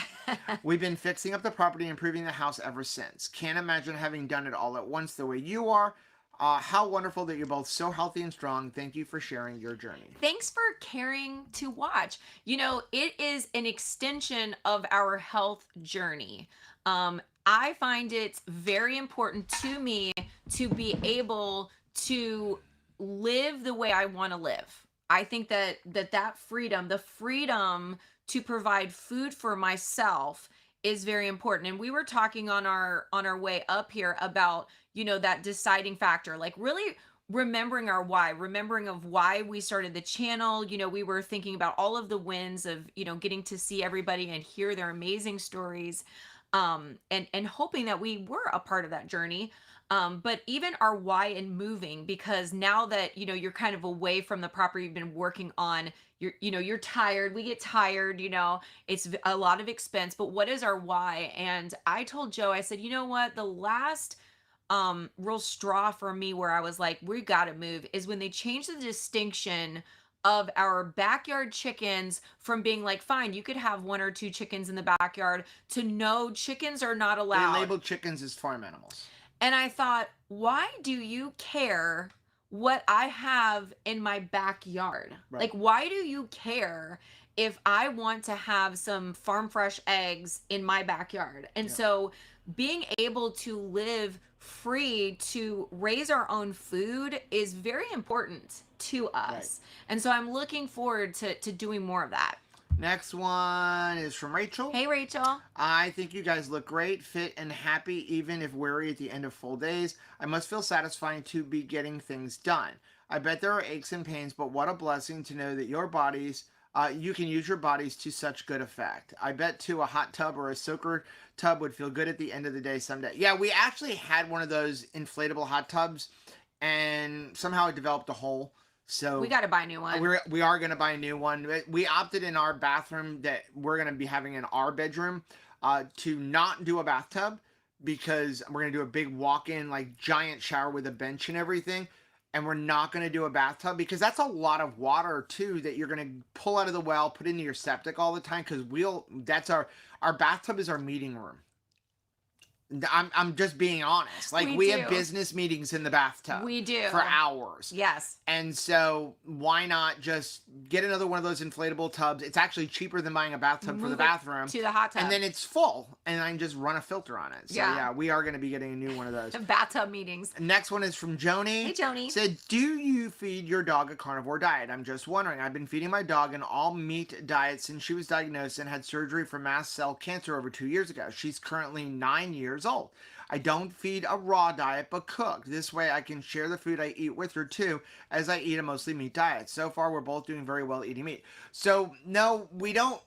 We've been fixing up the property and improving the house ever since. Can't imagine having done it all at once the way you are. How wonderful that you're both so healthy and strong. Thank you for sharing your journey. Thanks for caring to watch. It is an extension of our health journey. I find it very important to me to be able to live the way I want to live. I think that freedom, the freedom to provide food for myself is very important. And we were talking on our way up here about, that deciding factor, like really remembering our why, remembering of why we started the channel. We were thinking about all of the wins of, getting to see everybody and hear their amazing stories, and hoping that we were a part of that journey. But even our why in moving, because now that, you're kind of away from the property you've been working on, you're tired. We get tired, it's a lot of expense, but what is our why? And I told Joe, I said, you know what, the last real straw for me where I was like, we got to move, is when they changed the distinction of our backyard chickens from being like, fine, you could have one or two chickens in the backyard, to no, chickens are not They allowed. labeled chickens as farm animals. And I thought, why do you care what I have in my backyard? Right. Like, why do you care if I want to have some farm fresh eggs in my backyard? And Yeah. so being able to live free to raise our own food is very important to us. Right. And so I'm looking forward to doing more of that. Next one is from Rachel. Hey, Rachel. I think you guys look great, fit, and happy, even if weary at the end of full days. I must feel satisfying to be getting things done. I bet there are aches and pains, but what a blessing to know that your bodies, you can use your bodies to such good effect. I bet too a hot tub or a soaker tub would feel good at the end of the day someday. Yeah, we actually had one of those inflatable hot tubs, and somehow it developed a hole. So We got to buy a new one. we are going to buy a new one. We opted in our bathroom that we're going to be having in our bedroom to not do a bathtub, because we're going to do a big walk-in, like, giant shower with a bench and everything. And we're not going to do a bathtub because that's a lot of water too that you're going to pull out of the well, put into your septic all the time, because that's our bathtub is our meeting room. I'm just being honest. Like, we have business meetings in the bathtub. We do. For hours. Yes. And so why not just get another one of those inflatable tubs? It's actually cheaper than buying a bathtub for the bathroom. To the hot tub. And then it's full, and I can just run a filter on it. So Yeah. we are going to be getting a new one of those. Bathtub meetings. Next one is from Joni. Hey, Joni. Said, do you feed your dog a carnivore diet? I'm just wondering. I've been feeding my dog an all-meat diet since she was diagnosed and had surgery for mast cell cancer over 2 years ago. She's currently 9 years old. I don't feed a raw diet, but cooked. This way I can share the food I eat with her too, as I eat a mostly meat diet. So far, we're both doing very well eating meat. So, no, we don't.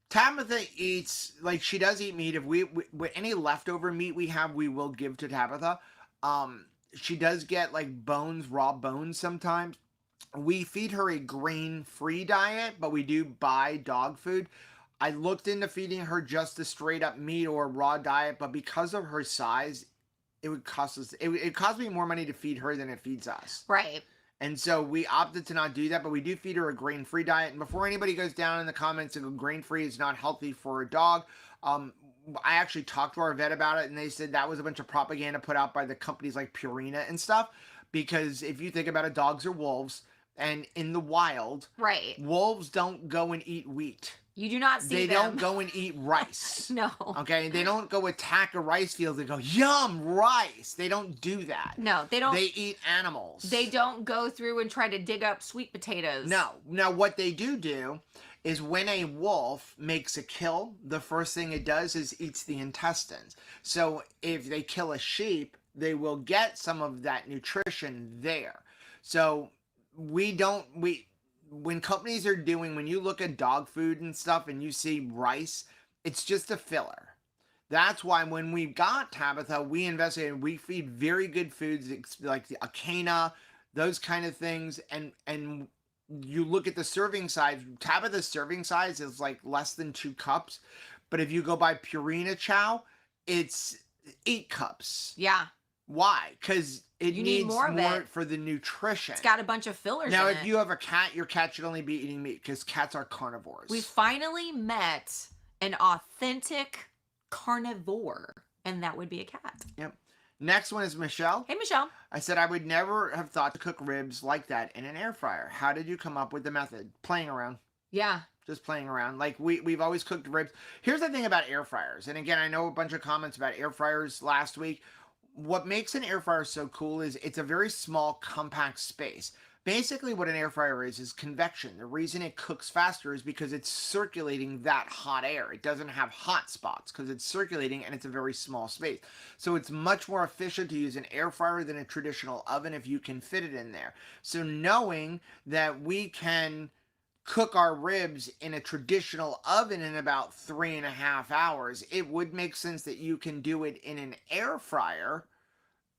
Tabitha eats, like, she does eat meat. If we any leftover meat we have, we will give to Tabitha. She does get, like, bones, raw bones sometimes. We feed her a grain-free diet, but we do buy dog food. I looked into feeding her just a straight up meat or raw diet, but because of her size, it would cost us, it cost me more money to feed her than it feeds us. Right. And so we opted to not do that, but we do feed her a grain-free diet. And before anybody goes down in the comments and go, grain-free is not healthy for a dog, I actually talked to our vet about it, and they said that was a bunch of propaganda put out by the companies like Purina and stuff. Because if you think about it, dogs are wolves, and in the wild, right, wolves don't go and eat wheat. You do not see They them. don't go and eat rice. No. Okay? They don't go attack a rice field and go, yum, rice. They don't do that. No, they don't. They eat animals. They don't go through and try to dig up sweet potatoes. No. Now, what they do is when a wolf makes a kill, the first thing it does is eats the intestines. So if they kill a sheep, they will get some of that nutrition there. So when companies are doing, when you look at dog food and stuff and you see rice, it's just a filler. That's why when we got Tabitha, we investigated, we feed very good foods like the Arcadia, those kind of things. And you look at the serving size, Tabitha's serving size is like less than 2 cups. But if you go by Purina Chow, it's 8 cups. Yeah. Why? Because it needs more for the nutrition. It's got a bunch of fillers now, in if it. you have a cat, your cat should only be eating meat because cats are carnivores. We finally met an authentic carnivore, and that would be a cat. Yep. Next one is Michelle. Hey, Michelle. I said I would never have thought to cook ribs like that in an air fryer. How did you come up with the method? Playing around. Yeah. Just playing around. Like we've always cooked ribs. Here's the thing about air fryers. And again, I know a bunch of comments about air fryers last week. What makes an air fryer so cool is it's a very small, compact space. Basically, what an air fryer is convection. The reason it cooks faster is because it's circulating that hot air. It doesn't have hot spots because it's circulating and it's a very small space. So it's much more efficient to use an air fryer than a traditional oven if you can fit it in there. So knowing that we can cook our ribs in a traditional oven in about 3.5 hours, it would make sense that you can do it in an air fryer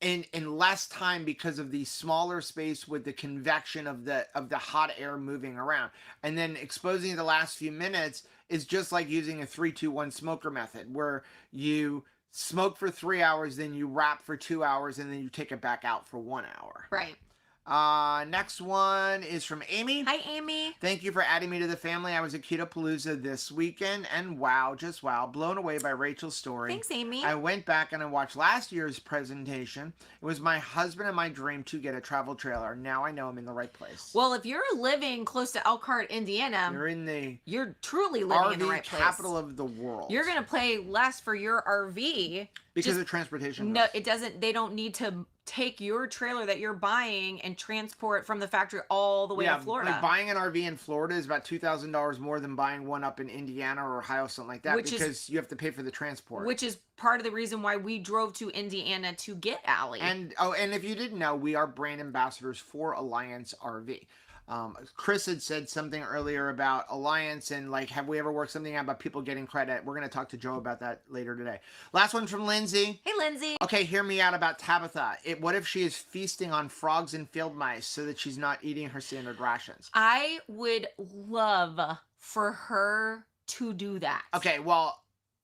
in less time because of the smaller space with the convection of the hot air moving around. And then exposing the last few minutes is just like using a 3-2-1 smoker method where you smoke for 3 hours, then you wrap for 2 hours, and then you take it back out for 1 hour. Right. Next one is from Amy. Hi, Amy. Thank you for adding me to the family. I was at Keto Palooza this weekend, and wow, just wow, blown away by Rachel's story. Thanks, Amy. I went back and I watched last year's presentation. It was my husband and my dream to get a travel trailer. Now I know I'm in the right place. Well, if you're living close to Elkhart, Indiana, you're truly living in the RV right place. capital of the world. You're gonna pay less for your RV because of transportation. No, it doesn't. They don't need to take your trailer that you're buying and transport from the factory all the way to Florida. Like buying an RV in Florida is about $2,000 more than buying one up in Indiana or Ohio, something like that, because you have to pay for the transport. Which is part of the reason why we drove to Indiana to get Allie. And if you didn't know, we are brand ambassadors for Alliance RV. Chris had said something earlier about Alliance and like, have we ever worked something out about people getting credit? We're going to talk to Joe about that later today. Last one from Lindsay. Hey, Lindsay. Okay, hear me out about Tabitha. What if she is feasting on frogs and field mice so that she's not eating her standard rations? I would love for her to do that. Okay, well,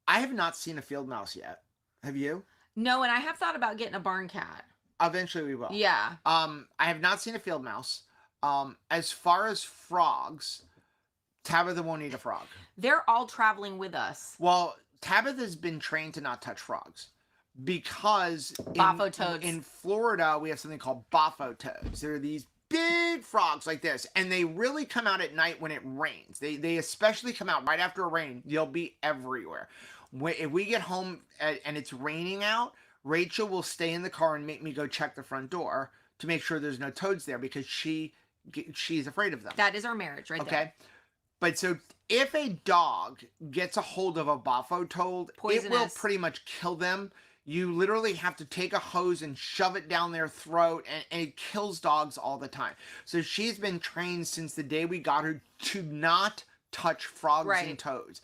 I have not seen a field mouse yet. Have you? No, and I have thought about getting a barn cat. Eventually we will. Yeah. I have not seen a field mouse. As far as frogs, Tabitha won't eat a frog. They're all traveling with us. Well, Tabitha's been trained to not touch frogs because Bafo toads. In Florida, we have something called bafo toads. They're these big frogs like this, and they really come out at night when it rains. They especially come out right after a rain. They'll be everywhere. If we get home and it's raining out, Rachel will stay in the car and make me go check the front door to make sure there's no toads there because she's afraid of them. That is our marriage right there. Okay. But so if a dog gets a hold of a bafo toad, it will pretty much kill them. You literally have to take a hose and shove it down their throat, and it kills dogs all the time. So she's been trained since the day we got her to not touch frogs and toads.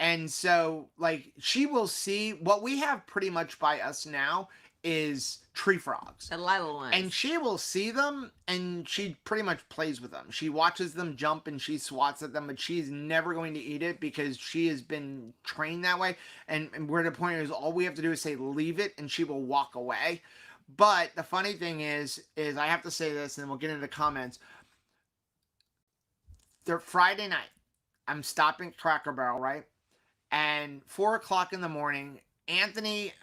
And so, like, she will see what we have pretty much by us now is tree frogs. The little ones. And she will see them and she pretty much plays with them. She watches them jump and she swats at them, but she's never going to eat it because she has been trained that way. And we're at a point is all we have to do is say leave it and she will walk away. But the funny thing is I have to say this and then we'll get into the comments. They're Friday night. I'm stopping at Cracker Barrel, right? And 4 o'clock in the morning, Anthony,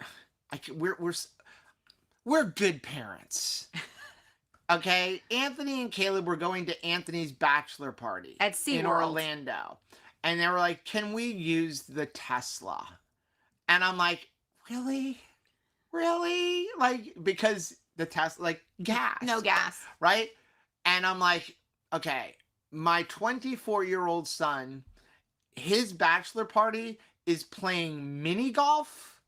we're good parents. Okay? Anthony and Caleb were going to Anthony's bachelor party at SeaWorld in Orlando. And they were like, can we use the Tesla? And I'm like, really? Really? Like, because the Tesla, like, gas. No gas. Right? And I'm like, okay, my 24-year-old son, his bachelor party is playing mini golf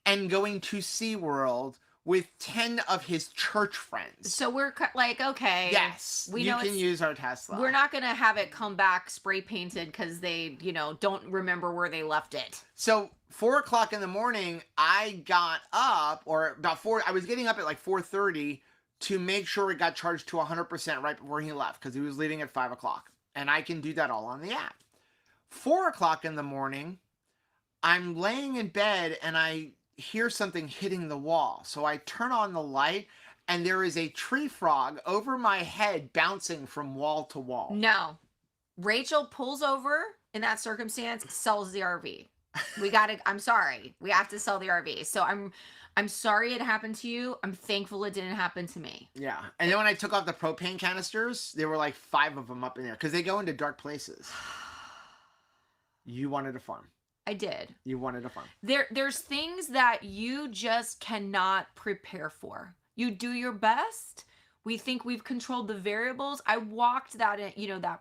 and going to SeaWorld with 10 of his church friends. So we're like, okay. Yes, you can use our Tesla. We're not going to have it come back spray painted because they, don't remember where they left it. So 4 o'clock in the morning, I got up, or about 4, I was getting up at like 4:30 to make sure it got charged to 100% right before he left because he was leaving at 5 o'clock. And I can do that all on the app. 4 o'clock in the morning, I'm laying in bed and I hear something hitting the wall. So I turn on the light and there is a tree frog over my head bouncing from wall to wall. No. Rachel pulls over in that circumstance, sells the RV. I'm sorry. We have to sell the RV. So I'm sorry it happened to you. I'm thankful it didn't happen to me. Yeah. And then when I took off the propane canisters, there were like 5 of them up in there because they go into dark places. You wanted a farm. I did. You wanted a farm. There's things that you just cannot prepare for. You do your best. We think we've controlled the variables. I walked that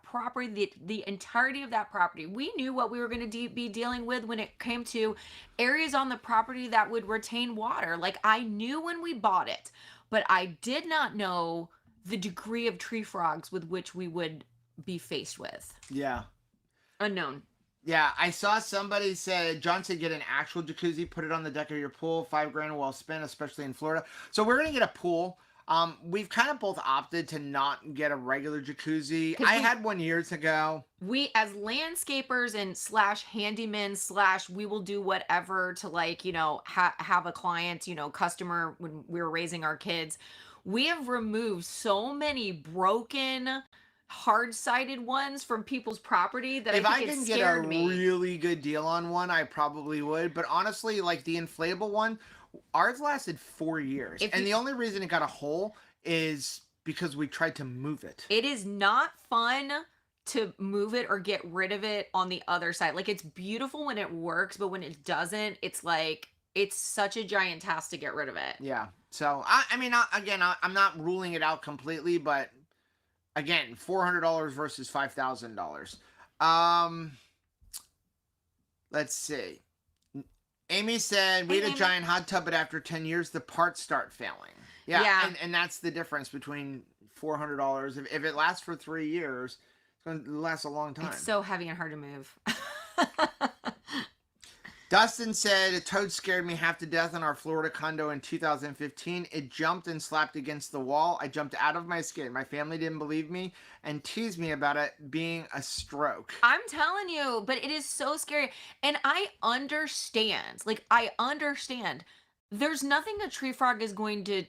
property, the entirety of that property. We knew what we were going to be dealing with when it came to areas on the property that would retain water. Like, I knew when we bought it, but I did not know the degree of tree frogs with which we would be faced with. Yeah. Unknown. Yeah, I saw somebody said, John said, get an actual jacuzzi, put it on the deck of your pool, $5,000 well spent, especially in Florida. So we're going to get a pool. We've kind of both opted to not get a regular jacuzzi. I had one years ago. We, as landscapers and /handymen / we will do whatever to, like, have a client, customer when we were raising our kids. We have removed so many broken, hard-sided ones from people's property that If I I think can it get a scared me. really good deal on one, I probably would. But honestly, like the inflatable one, ours lasted 4 years. And the only reason it got a hole is because we tried to move it. It is not fun to move it or get rid of it on the other side. Like, it's beautiful when it works, but when it doesn't, it's like, it's such a giant task to get rid of it. Yeah. So, I'm not ruling it out completely, but again, $400 versus $5,000. Let's see. Amy said, we had a giant hot tub, but after 10 years, the parts start failing. Yeah. And that's the difference between $400. If it lasts for 3 years, it's going to last a long time. It's so heavy and hard to move. Dustin said, a toad scared me half to death in our Florida condo in 2015. It jumped and slapped against the wall. I jumped out of my skin. My family didn't believe me and teased me about it being a stroke. I'm telling you, but it is so scary. And I understand. Like, I understand. There's nothing a tree frog is going to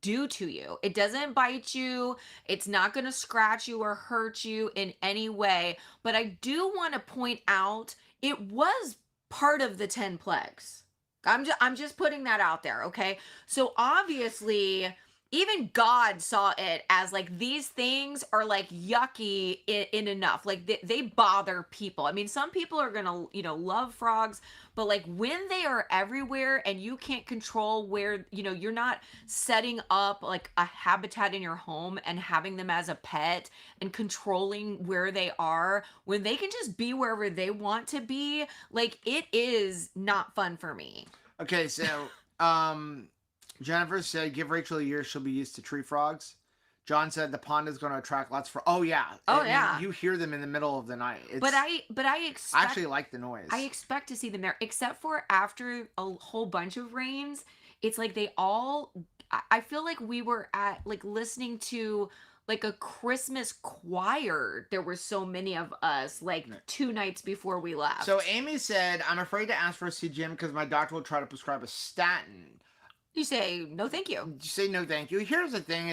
do to you. It doesn't bite you. It's not going to scratch you or hurt you in any way. But I do want to point out, it was part of the 10 plagues. I'm just putting that out there, okay? So obviously, even God saw it as like, these things are like yucky in enough. Like, they bother people. I mean, some people are gonna, love frogs, but like, when they are everywhere and you can't control where, you're not setting up like a habitat in your home and having them as a pet and controlling where they are, when they can just be wherever they want to be, like, it is not fun for me. Okay, so, Jennifer said, give Rachel a year, she'll be used to tree frogs. John said the pond is going to attract lots for. Oh yeah. Yeah. You hear them in the middle of the night. But I expect, I actually like the noise. I expect to see them there, except for after a whole bunch of rains. It's like they all. I feel like we were at like listening to like a Christmas choir. There were so many of us, like 2 nights before we left. So Amy said, I'm afraid to ask for a CGM because my doctor will try to prescribe a statin. You say no, thank you. You say no, thank you. Here's the thing: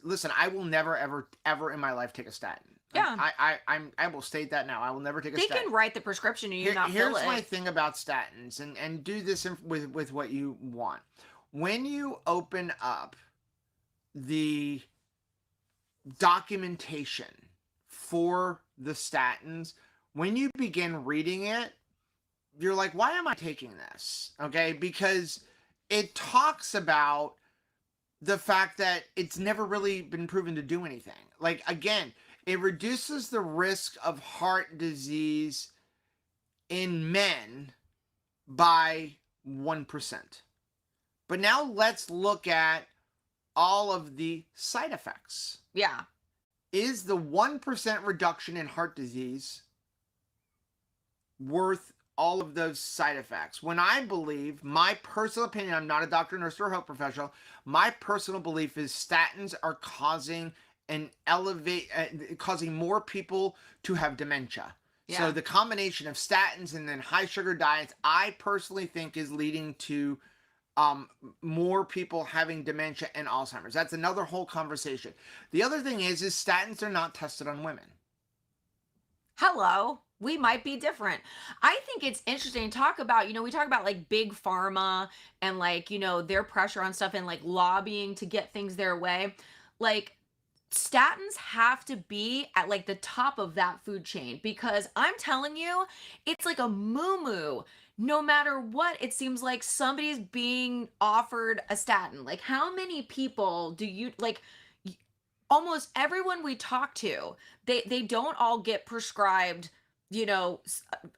listen. I will never, ever in my life take a statin. Yeah. I will state that now. I will never take a They statin. can write the prescription and you not fill it. Here's my thing about statins, and do this with what you want. When you open up the documentation for the statins, when you begin reading it, you're like, why am I taking this? Okay, because it talks about the fact that it's never really been proven to do anything. Like, again, it reduces the risk of heart disease in men by 1%. But now let's look at all of the side effects. Yeah. Is the 1% reduction in heart disease worth all of those side effects? When I believe, my personal opinion, I'm not a doctor, nurse, or health professional, my personal belief is statins are causing causing more people to have dementia. Yeah. So the combination of statins and then high sugar diets, I personally think is leading to more people having dementia and Alzheimer's. That's another whole conversation. The other thing is statins are not tested on women. Hello. We might be different. I think it's interesting to talk about, we talk about like big pharma and like, their pressure on stuff and like lobbying to get things their way. Like statins have to be at like the top of that food chain because I'm telling you, it's like a moo. No matter what, it seems like somebody's being offered a statin. Like how many people do you like almost everyone we talk to, they don't all get prescribed,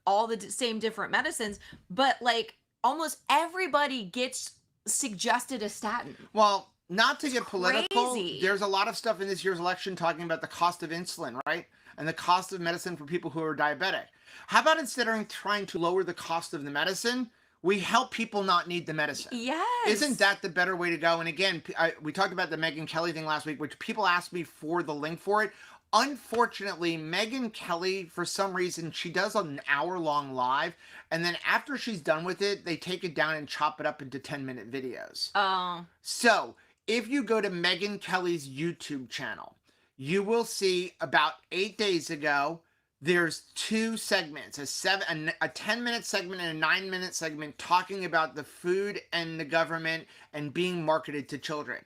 all the same different medicines, but like almost everybody gets suggested a statin. Well, not to It's get political, crazy. there's a lot of stuff in this year's election talking about the cost of insulin, right? And the cost of medicine for people who are diabetic. How about instead of trying to lower the cost of the medicine, we help people not need the medicine? Isn't Yes. that the better way to go? And again, we talked about the Megyn Kelly thing last week, which people asked me for the link for it. Unfortunately, Megyn Kelly, for some reason, she does an hour-long live, and then after she's done with it, they take it down and chop it up into 10-minute videos. Oh, So, if you go to Megyn Kelly's YouTube channel, you will see about 8 days ago, there's two segments, a 10-minute segment and a 9-minute segment talking about the food and the government and being marketed to children.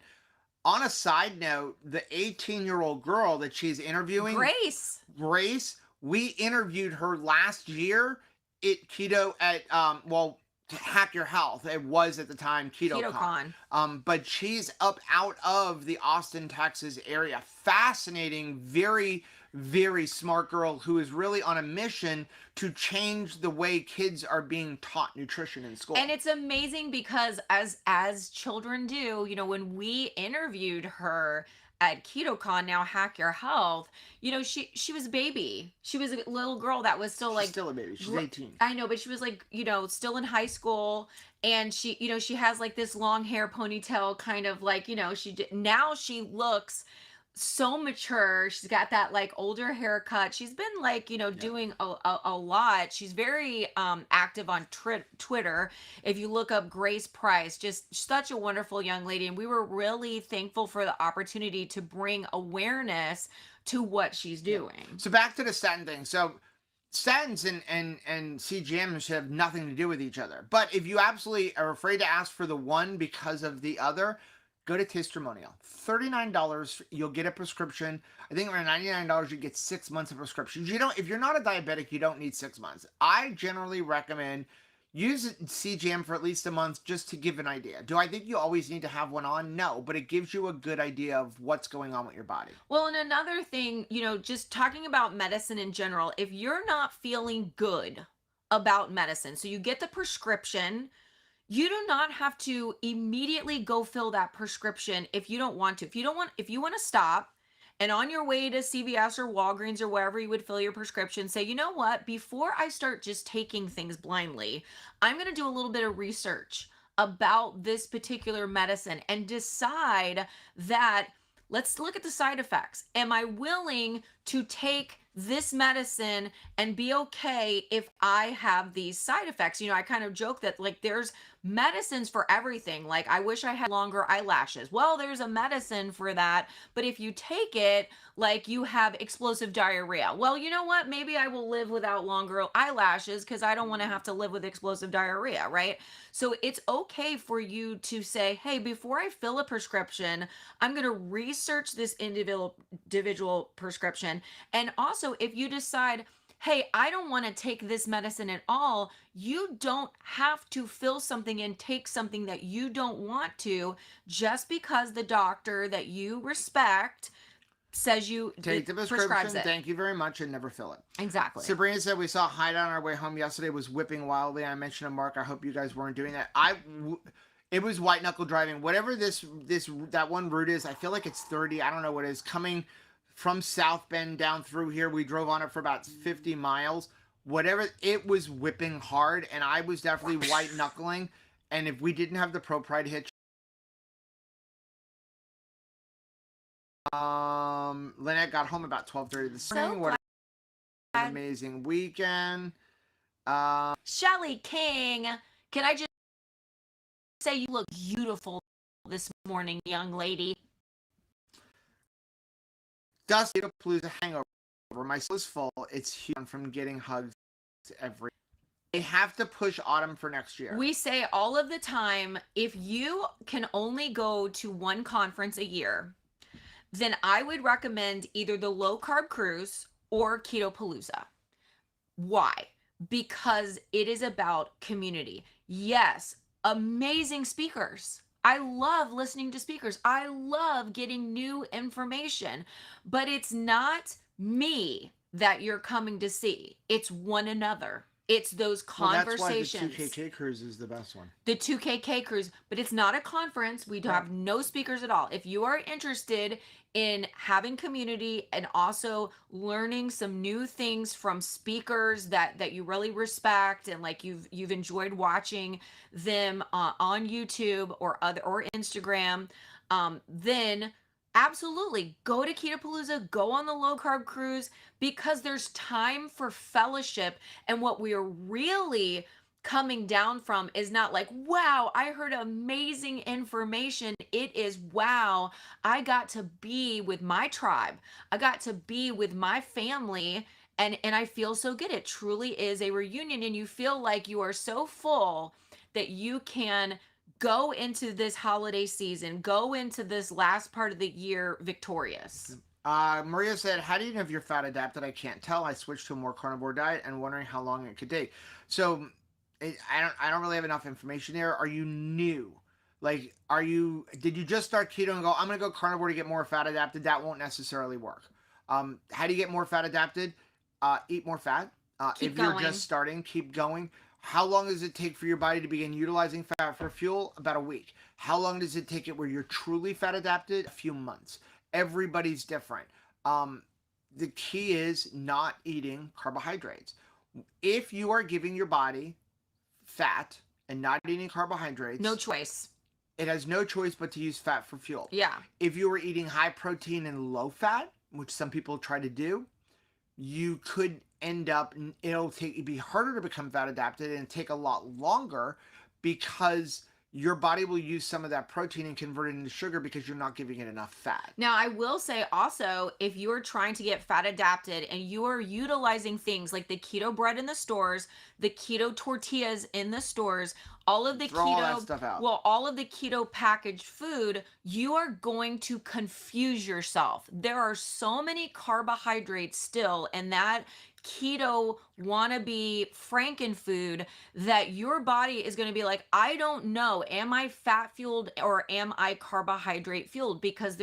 On a side note, the 18-year-old girl that she's interviewing, Grace. we interviewed her last year at Keto at Hack Your Health. It was at the time KetoCon. But she's up out of the Austin, Texas area. Fascinating, very, very smart girl who is really on a mission to change the way kids are being taught nutrition in school. And it's amazing because as children do, when we interviewed her at KetoCon, now Hack Your Health, she was a baby. She was a little girl that was still She's like still a baby. She's 18. I know, but she was like, still in high school, and she has like this long hair ponytail kind of like, now she looks so mature. She's got that like older haircut. She's been like, doing a lot. She's very active on Twitter. If you look up Grace Price, just such a wonderful young lady. And we were really thankful for the opportunity to bring awareness to what she's doing. So back to the statin thing. So statins and CGM should have nothing to do with each other. But if you absolutely are afraid to ask for the one because of the other, go to Testimonial. $39, you'll get a prescription. I think around $99, you get 6 months of prescriptions. If you're not a diabetic, you don't need 6 months. I generally recommend use CGM for at least a month just to give an idea. Do I think you always need to have one on? No, but it gives you a good idea of what's going on with your body. Well, and another thing, just talking about medicine in general, if you're not feeling good about medicine, so you get the prescription, you do not have to immediately go fill that prescription if you don't want to. If you want to stop and on your way to CVS or Walgreens or wherever you would fill your prescription, say, you know what, before I start just taking things blindly, I'm going to do a little bit of research about this particular medicine and decide that let's look at the side effects. Am I willing to take this medicine and be okay if I have these side effects? I kind of joke that like there's medicines for everything. Like I wish I had longer eyelashes. Well, there's a medicine for that, but if you take it, like you have explosive diarrhea. Well, you know what? Maybe I will live without longer eyelashes because I don't want to have to live with explosive diarrhea, right? So it's okay for you to say, hey, before I fill a prescription, I'm going to research this individual prescription. And also, if you decide, hey, I don't want to take this medicine at all, you don't have to fill something and take something that you don't want to just because the doctor that you respect says you take the prescription, thank you very much, and never fill it. Exactly. Sabrina said we saw Hyde on our way home yesterday, was whipping wildly. I mentioned to Mark, I hope you guys weren't doing that. It was white knuckle driving. Whatever that one route is, I feel like it's 30. I don't know what it is. Coming from South Bend down through here, we drove on it for about 50 miles. Whatever, it was whipping hard, and I was definitely white knuckling. And if we didn't have the Pro Pride hitch, Lynette got home about 12:30 this morning. What an amazing weekend. Shelly King, can I just say you look beautiful this morning, young lady? Dusty Palooza hangover. My soul is full. It's huge from getting hugs every. They have to push autumn for next year. We say all of the time, if you can only go to one conference a year, then I would recommend either the low carb cruise or Keto Palooza. Why? Because it is about community. Yes, amazing speakers. I love listening to speakers. I love getting new information, but it's not me that you're coming to see. It's one another. It's those conversations. That's why the 2KK cruise is the best one. The 2KK cruise, but it's not a conference. We have no speakers at all. If you are interested in having community and also learning some new things from speakers that you really respect and like you've enjoyed watching them on YouTube or Instagram, then absolutely go to Keto Palooza, go on the low carb cruise, because there's time for fellowship. And what we are really coming down from is not like, wow, I heard amazing information. It is, wow, I got to be with my tribe. I got to be with my family. And I feel so good. It truly is a reunion. And you feel like you are so full that you can go into this holiday season, go into this last part of the year victorious. Maria said, how do you know if you're fat adapted? I can't tell. I switched to a more carnivore diet and wondering how long it could take. So I don't really have enough information there. Are you new? Like, did you just start keto and go, I'm going to go carnivore to get more fat adapted? That won't necessarily work. How do you get more fat adapted? Eat more fat. If you're just starting, keep going. How long does it take for your body to begin utilizing fat for fuel? About a week. How long does it take it where you're truly fat adapted? A few months. Everybody's different. The key is not eating carbohydrates. If you are giving your body fat and not eating carbohydrates, no choice. It has no choice but to use fat for fuel. Yeah. If you were eating high protein and low fat, which some people try to do, you could end up, it'd be harder to become fat adapted and take a lot longer because your body will use some of that protein and convert it into sugar because you're not giving it enough fat. Now, I will say also, if you're trying to get fat adapted and you are utilizing things like the keto bread in the stores, the keto tortillas in the stores, all of the all that stuff out. Well, all of the keto packaged food, you are going to confuse yourself. There are so many carbohydrates still in that keto wannabe frankenfood that your body is going to be like, I don't know, am I fat fueled or am I carbohydrate fueled? Because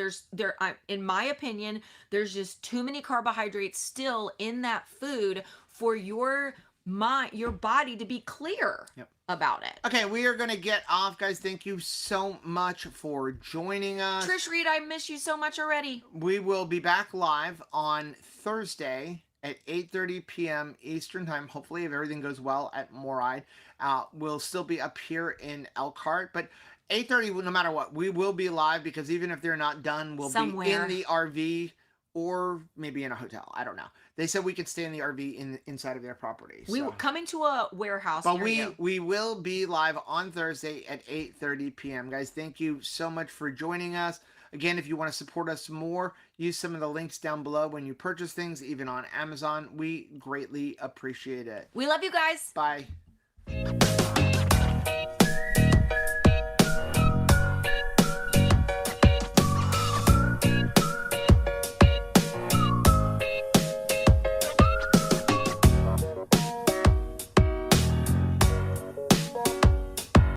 in my opinion, there's just too many carbohydrates still in that food for your body to be clear about it. Okay, we are going to get off, guys. Thank you so much for joining us. Trish Reed, I miss you so much already. We will be back live on Thursday at 8:30 p.m. Eastern Time. Hopefully, if everything goes well at Moride, we'll still be up here in Elkhart. But 8:30, no matter what, we will be live because even if they're not done, we'll be in the RV or maybe in a hotel. I don't know. They said we could stay in the RV inside of their property. We were coming to a warehouse. But we will be live on Thursday at 8:30 p.m. Guys, thank you so much for joining us. Again, if you want to support us more, use some of the links down below when you purchase things, even on Amazon. We greatly appreciate it. We love you guys. Bye.